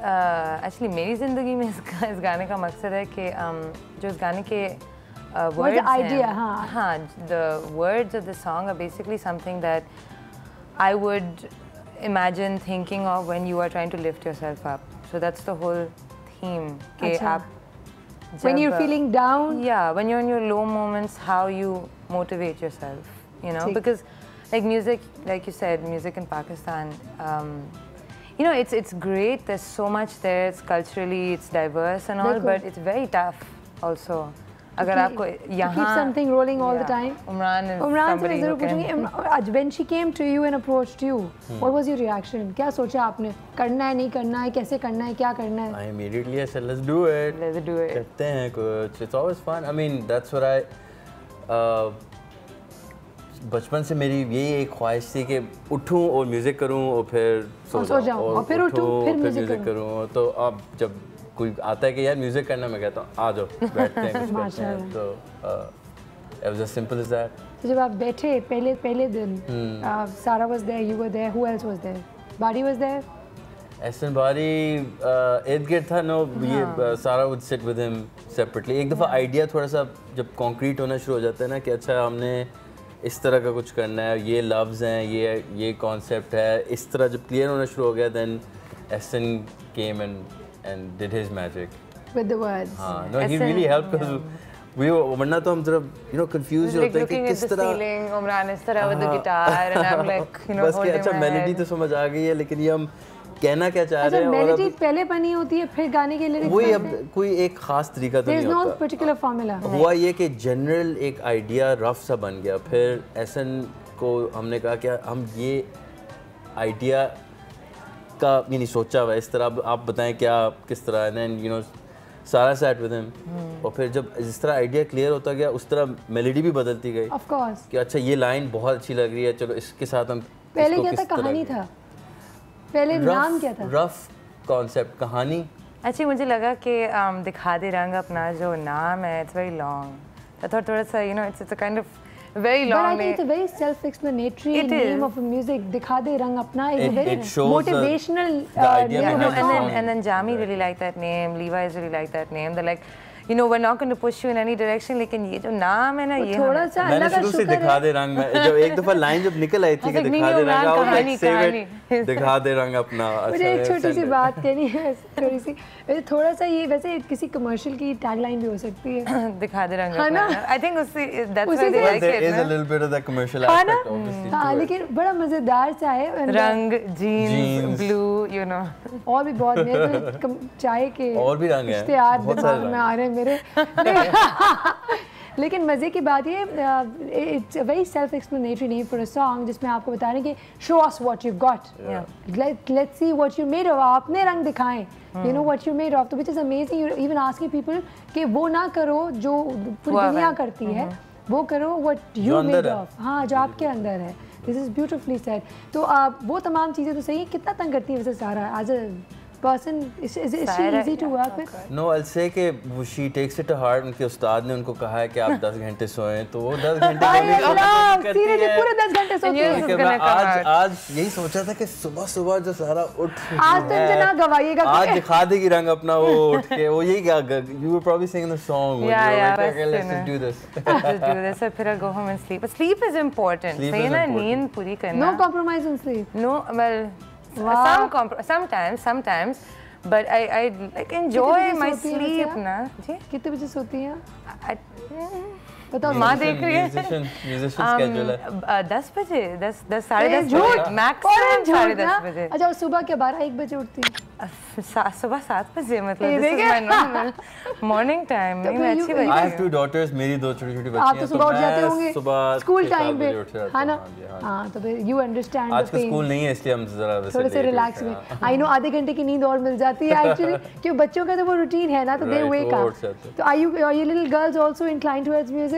एक्चुअली मेरी ज़िंदगी में इस गाने का मकसद है कि जो इस गाने के words idea, हैं, हाँ, the words of the song are basically something that I would imagine thinking of when you are trying to lift yourself up. So that's the whole theme. कि आप when you're feeling down, yeah, when you're in your low moments, how you motivate yourself, you know, because like music, like you said, music in Pakistan, you know, it's great, there's so much there, it's culturally, it's diverse and all, but it's very tough also. अगर आपको यहाँ keep something rolling all the time. Umran से मैं ज़रूर पूछूंगी, when she came to you and approached you, what was your reaction? क्या सोचा आपने? करना है, नहीं करना है, कैसे करना है, क्या करना है? I immediately said, let's do it. Let's do it. करते हैं कुछ. It's always fun. I mean, that's what I. बचपन से मेरी यही एक ख्वाहिश थी कि उठूं और म्यूज़िक करूं और फिर सो जाऊं और फिर उठूं फिर म्यूज़िक करूं. तो अब जब कोई आता है कि यार म्यूज़िक करना, मैं कहता हूँ आ जाओ बैठते हैं कुछ करते हैं. तो it was as simple as that. तो जब आप बैठे पहले दिन, Sarah was there, you were there, who else was there? Bari was there? Ehsan Bari इर्द-गिर्द था. No, ये Sarah would sit with him separately. एक दफ़ा आइडिया थोड़ा सा जब कॉन्क्रीट होना शुरू हो जाता है ना कि अच्छा हमने इस तरह का कुछ करना है, ये लफ्ज़ हैं, ये कॉन्सेप्ट है, इस तरह जब क्लियर होना शुरू हो गया, then Ehsan came and did his magic with the words. हाँ, no, he really helped because we were, वरना तो हम जरा confused होते हैं कि किस तरह उमरान इस तरह with the guitar and I'm like, you know, holding my head. अच्छा मेलोडी तो समझ आ गई है, लेकिन ये हम कहना क्या चाह रहे हैं. मेलोडी पहले बनी होती है, फिर गाने के लिरिक्स वही. अब कोई एक खास तरीका तो नहीं होता. There's no particular formula. हुआ ये कि जनरल एक आइडिया रफ सा बन गया. फिर एहसन को हमने कहा कि हम ये आइडिया का ये नहीं सोचा हुआ इस तरह, आप बताएं क्या किस तरह. एंड यू नो सारा सैट विद हिम, और फिर जब जिस तरह आइडिया क्लियर होता गया उस तरह मेलोडी भी बदलती गई. ऑफ कोर्स कि अच्छा ये लाइन बहुत अच्छी लग रही है, चलो इसके साथ हम. पहले क्या था, कहानी था पहले, नाम क्या था? रफ कॉन्सेप्ट कहानी. अच्छा मुझे लगा कि दिखा दे रंग अपना जो नाम है, it's very long. I thought थोड़ा सा, you know, it's a kind of very long. But I think it's a very self-explanatory name of a music. दिखा दे रंग अपना is a very motivational name. And then Jami really liked that name. Levi's really liked that name. They're like, you know, we're not going to push you in any direction. लेकिन ये जो नाम है ना ये थोड़ा सा मैंने शुरू से दिखा दे रंग में जब एक दफा लाइन जब निकल आई थी कि दिखा दे रंग दिखा दे रंग अपना मुझे एक छोटी सी बात कहनी है थोड़ी सी वैसे थोड़ा सा ये वैसे किसी कमर्शियल की टैगलाइन भी हो सकती है दिखा दे रंग अपना I think उससे that's why they like it. There is a little bit of the commercial aspect obviously. हाँ लेकिन बड़ा मजेदार सा है रंग jeans blue you know और भी बहुत मेरे चाय के और भी रंग है दिमाग में आ रहे हैं मेरे लेकिन मज़े की बात ये it's a very self explanatory name for a song जिसमें आपको बता रहे हैं कि show us what you got let's see what you made of आपने रंग दिखाएं you know what you made of तो which is amazing you even asking people कि वो ना करो जो पूरी दुनिया करती है वो करो व्हाट यू मेड ऑफ हाँ जो आपके अंदर है दिस इज़ ब्यूटिफुली सेड तो वो तमाम चीज़ें तो सही कितना तंग करती है वैसे Sara as a person is she easy to work with? No, I'll say कि she takes it to heart. उनके उस्ताद ने उनको कहा है कि आप 10 घंटे सोएं तो वो 10 घंटे सीरियसली पूरे 10 घंटे सोते हैं आज यही सोचा था कि सुबह सुबह जो सारा उठ आज तो इनसे ना गवाइएगा आज दिखा देगी रंग अपना वो उठ के वो यही you were probably singing the song let's do this so फिर go home and sleep but sleep is important सही ना नींद पूरी करना no compromise on sleep no well sometimes but I like enjoy my sleep ना जी कितने बजे सोती हैं बताओ माँ देख रही है म्यूजिशियन स्केड्यूल है 10 बजे 10 10:30 बजे मैक्सिमम 10:30 बजे अच्छा सुबह के 12-1 बजे उठती हैं सुबह 7 बजे मतलब this is my normal morning time नहीं मैं अच्छी बच्ची I have 2 daughters मेरी 2 छोटी-छोटी बच्चियां आप तो सुबह उठ जाते होंगे सुबह स्कूल टाइम पे है ना हाँ तो फिर you understand आज का स्कूल नहीं है इसलिए हम जरा वैसे थोड़े से रिलैक्स में आई नो आधे घंटे की नींद और मिल जाती है एक्चुअली क्यों बच्चों का तो वो रूटीन है ना तो दे वेक अप तो are you little girls also inclined towards music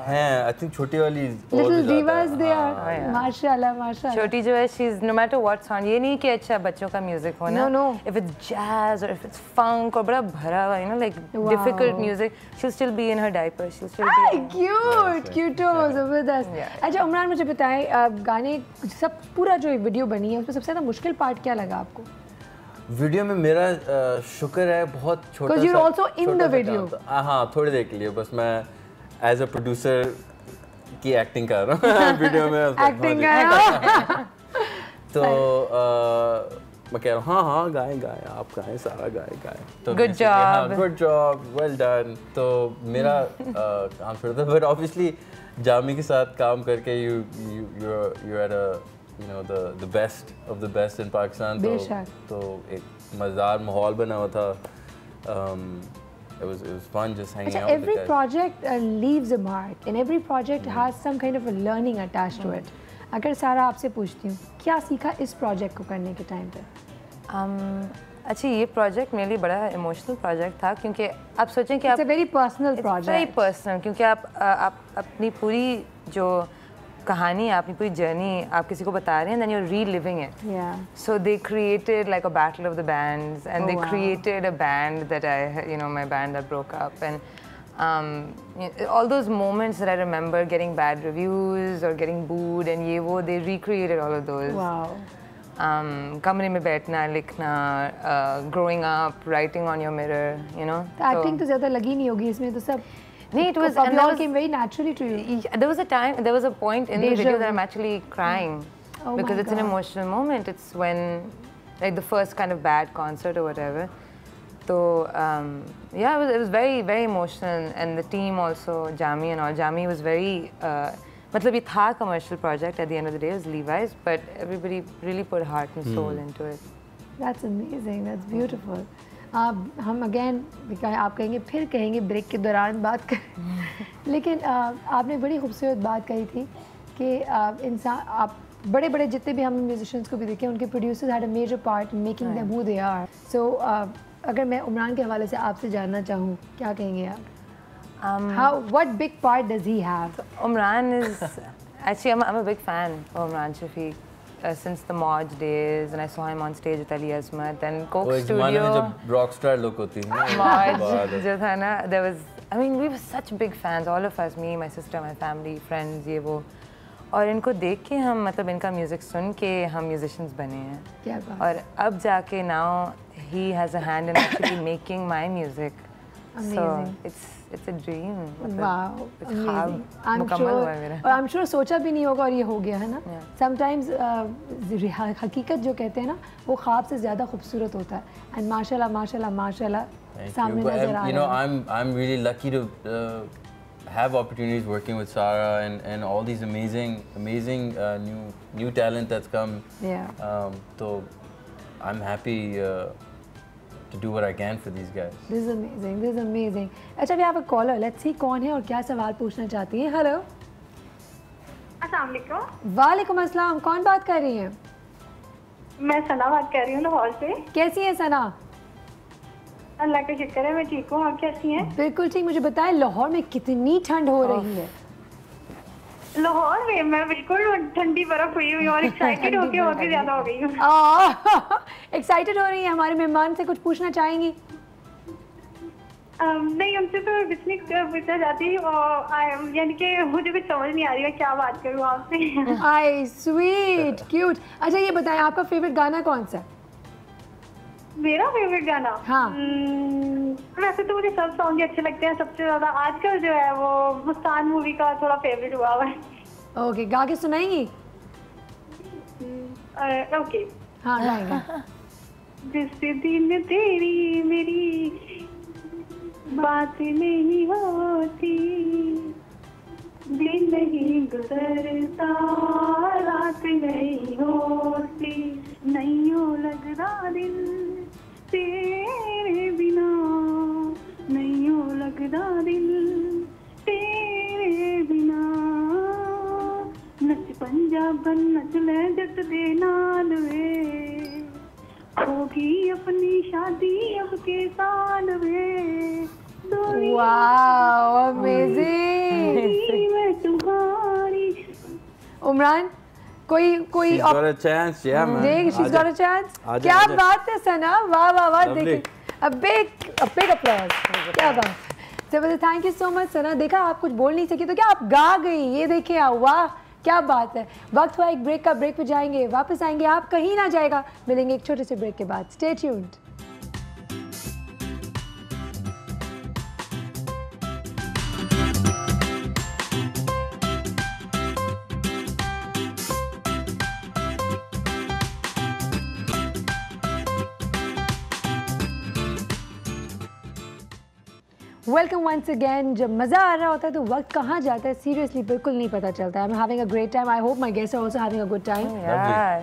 हैं I think छोटी वाली little divas they are माशाल्लाह छोटी जो है she's no matter what sound ये नहीं कि अच्छा बच्चों का म्यूजिक हो ना no if it's jazz or if it's funk और बड़ा भरा हुआ you know like difficult music she'll still be in her diaper she'll still be cute जबरदस्त अच्छा उमरान मुझे बताएं गाने सब पूरा जो वीडियो बनी है उसमें सबसे ज़्यादा मुश्किल पार्ट क्या लगा आपको वीडियो में मेरा शुक्र है बहुत छोटा सा you're also in the video हाँ थोड़ी देर के लिए बस मैं एज अ प्रोड्यूसर की एक्टिंग कर रहा हूँ वीडियो में एक्टिंग कर रहा हूँ तो मैं कह रहा हूँ हाँ गाएं आप गाएं सारा गाएं तो गुड जॉब वेल डन तो मेरा काम छोटा था बट ऑब्वियसली जामी के साथ काम करके you had a you know the best of the best in Pakistan तो एक मज़ेदार माहौल बना हुआ था it was fun just hanging out every project leaves a mark and every project has some kind of a learning attached to it अगर सारा आपसे पूछती हूँ क्या सीखा इस प्रोजेक्ट को करने के टाइम पे अच्छा ये प्रोजेक्ट मेरे लिए बड़ा इमोशनल प्रोजेक्ट था क्योंकि आप सोचें कि आप very personal project very personal क्योंकि आप अपनी पूरी जो कहानी है अपनी पूरी जर्नी आप किसी को बता रहे हैं then you're reliving it so they created like a battle of the bands and they created a band that my band that broke up and all those moments that I remember getting bad reviews or getting booed and they recreated all of those कमरे में बैठना लिखना growing up writing on your mirror you know acting तो ज़्यादा लगी नहीं होगी इसमें तो सब No, it was and that came very naturally to you. There was a point in the video that I'm actually crying because it's an emotional moment. It's when like the first kind of bad concert or whatever. So it was very very emotional and the team also Jami and all. Jami was very मतलब ये था commercial project at the end of the day. It was Levi's, but everybody really put heart and soul into it. That's amazing. That's beautiful. हम again आप कहेंगे फिर कहेंगे break के दौरान बात कर लेकिन आपने बड़ी खूबसूरत बात कही थी कि इंसान आप बड़े बड़े जितने भी हम म्यूजिशियंस को भी देखें उनके producers had a major part in making them who they are so अगर मैं उमरान के हवाले से आपसे जानना चाहूँ क्या कहेंगे आप what big part does he have Umran is actually I'm a big fan of Umran Shafiq since the Moj days and I saw him on stage with Ali Asmat and Coke Studio जब rockstar look होती है Moj जो था ना there was I mean, we were such big fans, all of us, me, my sister, my family, friends, ये वो. और इनको देख के हम मतलब इनका म्यूज़िक सुन के हम म्यूजिशियंस बने हैं. क्या बात. और अब जाके now he has a hand in actually making my music. So it's a dream. Wow, amazing. I'm sure सोचा भी नहीं होगा और ये हो गया है ना. Sometimes हकीकत जो कहते हैं ना वो ख्वाब से ज़्यादा खूबसूरत होता है. And माशाल्लाह माशाल्लाह माशाल्लाह सामने नजर आ रहा है. You know, I'm really lucky to have opportunities working with Sarah and all these amazing new talent that's come. Yeah. So I'm happy to do what I can for these guys. This is amazing. This is amazing. अच्छा, we have a caller. Let's see कौन है और क्या सवाल पूछना चाहती है. Hello. अस्सलाम वालेकुम. वालेकुम अस्सलाम. कौन बात कर रही हैं? मैं सना बात कर रही हूँ लाहौर से. कैसी है सना? अल्लाह का शुक्र है, मैं ठीक हूँ. आप कैसी हैं? बिल्कुल ठीक. मुझे बताएं लाहौर में कितनी ठंड हो रही है? लाहौर में मैं बिल्कुल ठंडी बर्फ हुई हुई और एक्साइटेड होके और भी ज्यादा हो गई हूँ. एक्साइटेड हो रही है. हमारे मेहमान से कुछ पूछना चाहेंगी? नहीं, उनसे तो कुछ नहीं पूछना चाहती और यानी कि मुझे कुछ समझ नहीं आ रही है क्या बात करूँ आपसे. आई स्वीट क्यूट. अच्छा ये बताएं आपका फेवरेट गाना कौन सा? मेरा फेवरेट गाना? हाँ. वैसे तो मुझे सब सॉन्ग अच्छे लगते हैं. सबसे ज्यादा आजकल जो है वो मुस्तान मूवी का थोड़ा फेवरेट हुआ है. ओके, गा के सुनाएंगी? ओके. हाँ गाएंगे. जिस दिन तेरी मेरी बात नहीं होती, दिन नहीं गुजरता, रात नहीं होती, नहीं हो लगता दिल तेरे बिना, नहीं हो लगता दिल तेरे बिना. नच पंजाबन नच ले जट दे नाल वे, होगी अपनी शादी अब के साल वे. Wow amazing. मैं तुम्हारी. उमरान कोई She's got a chance, yeah man. देख, she's got a chance. क्या बात है सना. वाह वाह वाह. देखिए a big applause. क्या बात. जबरदस्त. थैंक यू सो मच सना. देखा आप कुछ बोल नहीं सकी तो क्या आप गा गई. ये देखिए वाह क्या बात है. वक्त हुआ एक ब्रेक का. ब्रेक पे जाएंगे, वापस आएंगे. आप कहीं ना जाएगा. मिलेंगे एक छोटे से ब्रेक के बाद. Stay tuned. Welcome once again. जब मज़ा आ रहा होता है तो वक्त कहाँ जाता है सीरियसली बिल्कुल नहीं पता चलता है. I am having a great time. I hope my guest are also having a good time.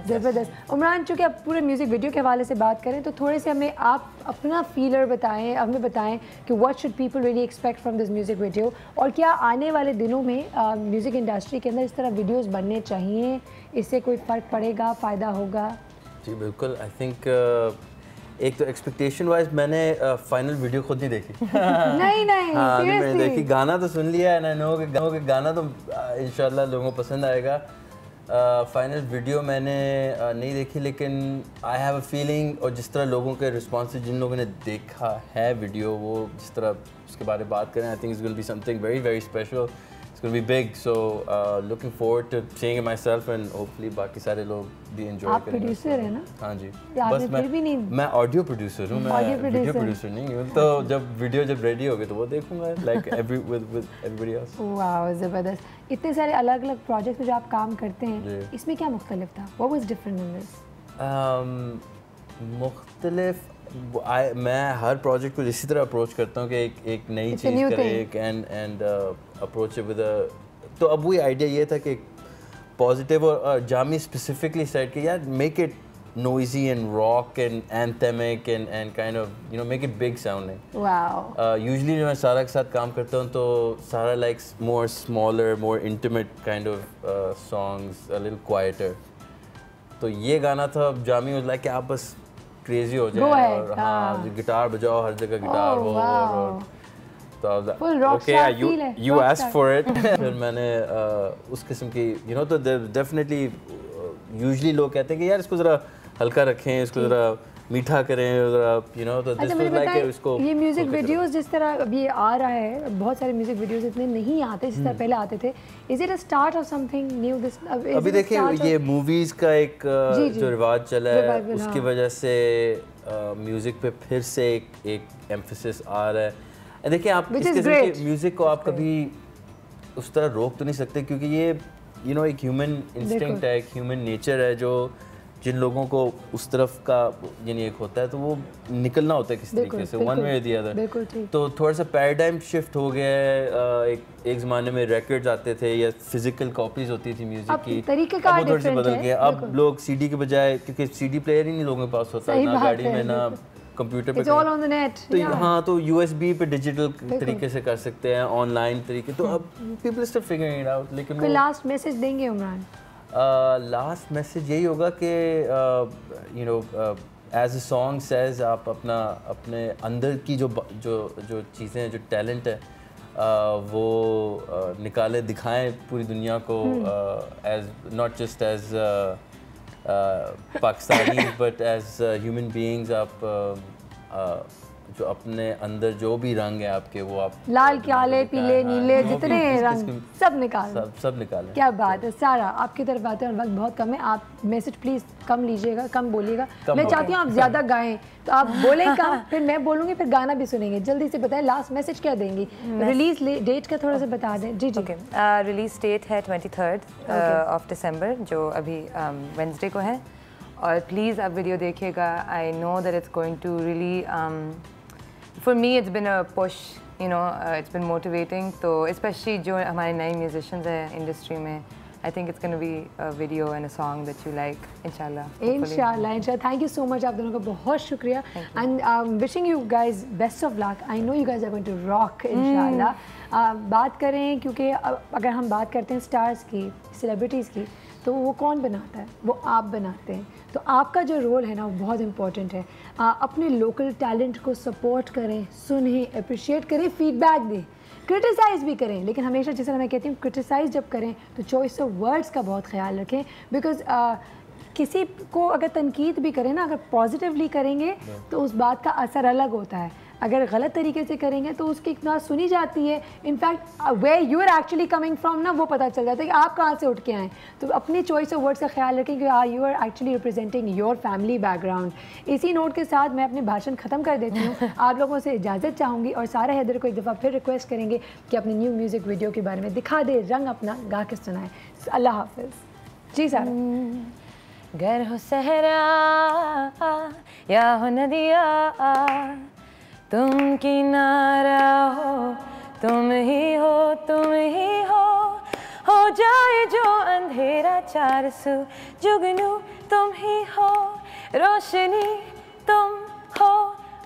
ज़बरदस्त. उमरान, चूँकि आप पूरे म्यूज़िक वीडियो के हवाले से बात करें तो थोड़े से हमें आप अपना फीलर बताएं, हमें बताएं कि what should people really expect from this music video, और क्या आने वाले दिनों में म्यूज़िक इंडस्ट्री के अंदर इस तरह वीडियोज़ बनने चाहिए? इससे कोई फ़र्क पड़ेगा, फ़ायदा होगा? जी बिल्कुल. आई थिंक एक तो एक्सपेक्टेशन वाइज मैंने फाइनल वीडियो खुद नहीं देखी. नहीं हाँ, मैंने देखी. गाना तो सुन लिया है ना. नो के गाना तो इंशाल्लाह लोगों को पसंद आएगा. फाइनल वीडियो मैंने नहीं देखी, लेकिन आई हैव अ फीलिंग, और जिस तरह लोगों के रिस्पॉन्स जिन लोगों ने देखा है वीडियो, वो जिस तरह उसके बारे में बात करें, I think it's going to be something very very special. It's going to be big, so looking forward to seeing it myself and hopefully बाकी सारे लोग भी enjoy करेंगे. आप प्रोड्यूसर हैं ना? हाँ जी. बस मैं ऑडियो प्रोड्यूसर हूँ. मैं वीडियो प्रोड्यूसर नहीं हूँ. तो जब वीडियो रेडी होगी तो वो देखूंगा like with everybody else. वाह ज़बरदस्त. इतने सारे अलग अलग प्रोजेक्ट में जो आप काम करते हैं, इसमें क्या मुख्तलिफ था? What was different in this? मुख्तलिफ, मैं हर प्रोजेक्ट को इसी तरह अप्रोच करता हूँ कि एक नई चीज़ करें एंड अप्रोच विद अ. तो अब वही आइडिया ये था कि पॉजिटिव, और जामी स्पेसिफिकली सेट कि यार make it noisy and rock and anthemic and kind of make it big sounding. Wow. Usually जब मैं सारा के साथ काम करता हूँ तो सारा likes more smaller, more intimate kind of songs, a little quieter. तो ये गाना था. जामी was like कि आप बस क्रेजी हो जाए और हाँ गिटार बजाओ, हर जगह गिटार हो. और तो okay you asked for it. फिर मैंने उस किस्म की तो डेफिनेटली यूजुअली लोग कहते हैं कि यार इसको ज़रा हल्का रखें, इसको ज़रा मीठा करें यू नो। तो दिस वाज लाइक इसको ये म्यूजिक वीडियोस जिस तरह अभी आ रहा है, बहुत सारे म्यूजिक वीडियोस इतने नहीं आते जिस तरह पहले आते थे। Is it a start of something new this? अभी देखिए ये मूवीज का एक जो रिवाज चला है उसकी वजह से म्यूजिक पे फिर से एक एम्फेसिस आ रहा है। देखिए आप इस किस्म के म्यूजिक को आप कभी उस तरह रोक तो नहीं सकते, क्योंकि ये यू नो एक ह्यूमन इंस्टिंक्ट है, एक ह्यूमन नेचर है जो जिन लोगों को उस तरफ का यानी एक होता है तो वो निकलना होता है किसी तरीके से, वन वे दी अदर। तो थोड़ा सा पैराडाइम शिफ्ट हो गया है। एक ज़माने में रिकॉर्ड्स आते थे या फिजिकल कॉपीज होती थी म्यूजिक की, अब वो थोड़ा सा बदल गया। अब लोग सीडी के बजाय, क्योंकि सीडी प्लेयर ही नहीं लोगों के पास होता, ना गाड़ी में ना कंप्यूटर पे, तो हाँ तो यूएसबी पे डिजिटल तरीके से कर सकते हैं, ऑनलाइन तरीके। तो अब people still figuring it out. लेकिन कोई लास्ट मैसेज देंगे उमरान? लास्ट मैसेज यही होगा कि you know as a song says, आप अपने अंदर की जो चीज़ें हैं, जो टैलेंट है वो निकाले, दिखाएं पूरी दुनिया को, as not just as Pakistani but as human beings. आप जो अपने अंदर जो भी रंग है आपके, वो आप लाल, काले, पीले, नीले, जितने रंग सब निकालें। क्या बात है। सारा आपकी तरफ बातें और वक्त बहुत कम है, आप मैसेज प्लीज़ कम लीजिएगा, कम बोलिएगा। मैं चाहती हूँ आप ज़्यादा गाएं, तो आप बोलें कम, फिर मैं बोलूँगी, फिर गाना भी सुनेंगे। जल्दी से बताएं लास्ट मैसेज क्या देंगी? रिलीज डेट का थोड़ा सा बता दें। जी जी। रिलीज डेट है 23 ऑफ दिसंबर, जो अभी वेडनेसडे को है। और प्लीज़ आप वीडियो देखिएगा। I know that it's going to really For me, it's been a push, you know, it's been motivating. तो especially जो हमारे नए musicians हैं industry में, I think it's going to be a video and a song that you like, inshallah. Inshallah. Thank you so much. आप दोनों का बहुत शुक्रिया. And wishing you guys best of luck. I know you guys are going to rock, inshallah. बात करें, क्योंकि अगर हम बात करते हैं स्टार्स की, सेलिब्रिटीज़ की, तो वो कौन बनाता है? वो आप बनाते हैं। तो आपका जो रोल है ना, वो बहुत इंपॉर्टेंट है। अपने लोकल टैलेंट को सपोर्ट करें, सुनें, अप्रिशिएट करें, फीडबैक दें, क्रिटिसाइज़ भी करें। लेकिन हमेशा जैसे मैं कहती हूँ, क्रिटिसाइज़ जब करें तो चॉइस ऑफ वर्ड्स का बहुत ख्याल रखें। बिकॉज किसी को अगर तनकीद भी करें ना, अगर पॉजिटिवली करेंगे तो उस बात का असर अलग होता है। अगर गलत तरीके से करेंगे तो उसकी इतना सुनी जाती है। In fact way you are actually coming from ना, वो पता चल जाता है कि आप कहाँ से उठ के आएँ। तो अपनी चॉइस ऑफ वर्ड्स का ख्याल रखें कि you are actually representing your family background. इसी नोट के साथ मैं अपने भाषण ख़त्म कर देती हूँ। आप लोगों से इजाज़त चाहूँगी और सारा हैदर को एक दफ़ा फिर रिक्वेस्ट करेंगे कि अपने न्यू म्यूज़िक वीडियो के बारे में दिखा दे, रंग अपना गा के सुनाए। अल्लाह हाफिज़। जी सारा। गर हो सहरा या हो नदिया, तुम किनारा हो, तुम ही हो, तुम ही हो जाए जो अंधेरा चार सू जुगनू तुम ही हो, रोशनी तुम हो,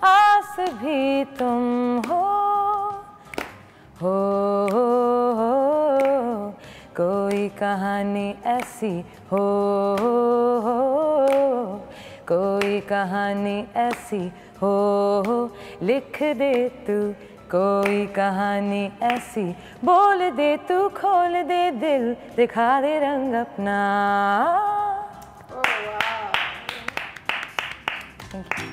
आस भी तुम हो कोई कहानी ऐसी हो, कोई कहानी ऐसी हो, लिख दे तू कोई कहानी ऐसी, बोल दे तू, खोल दे दिल, दिखा दे रंग अपना। Thank you.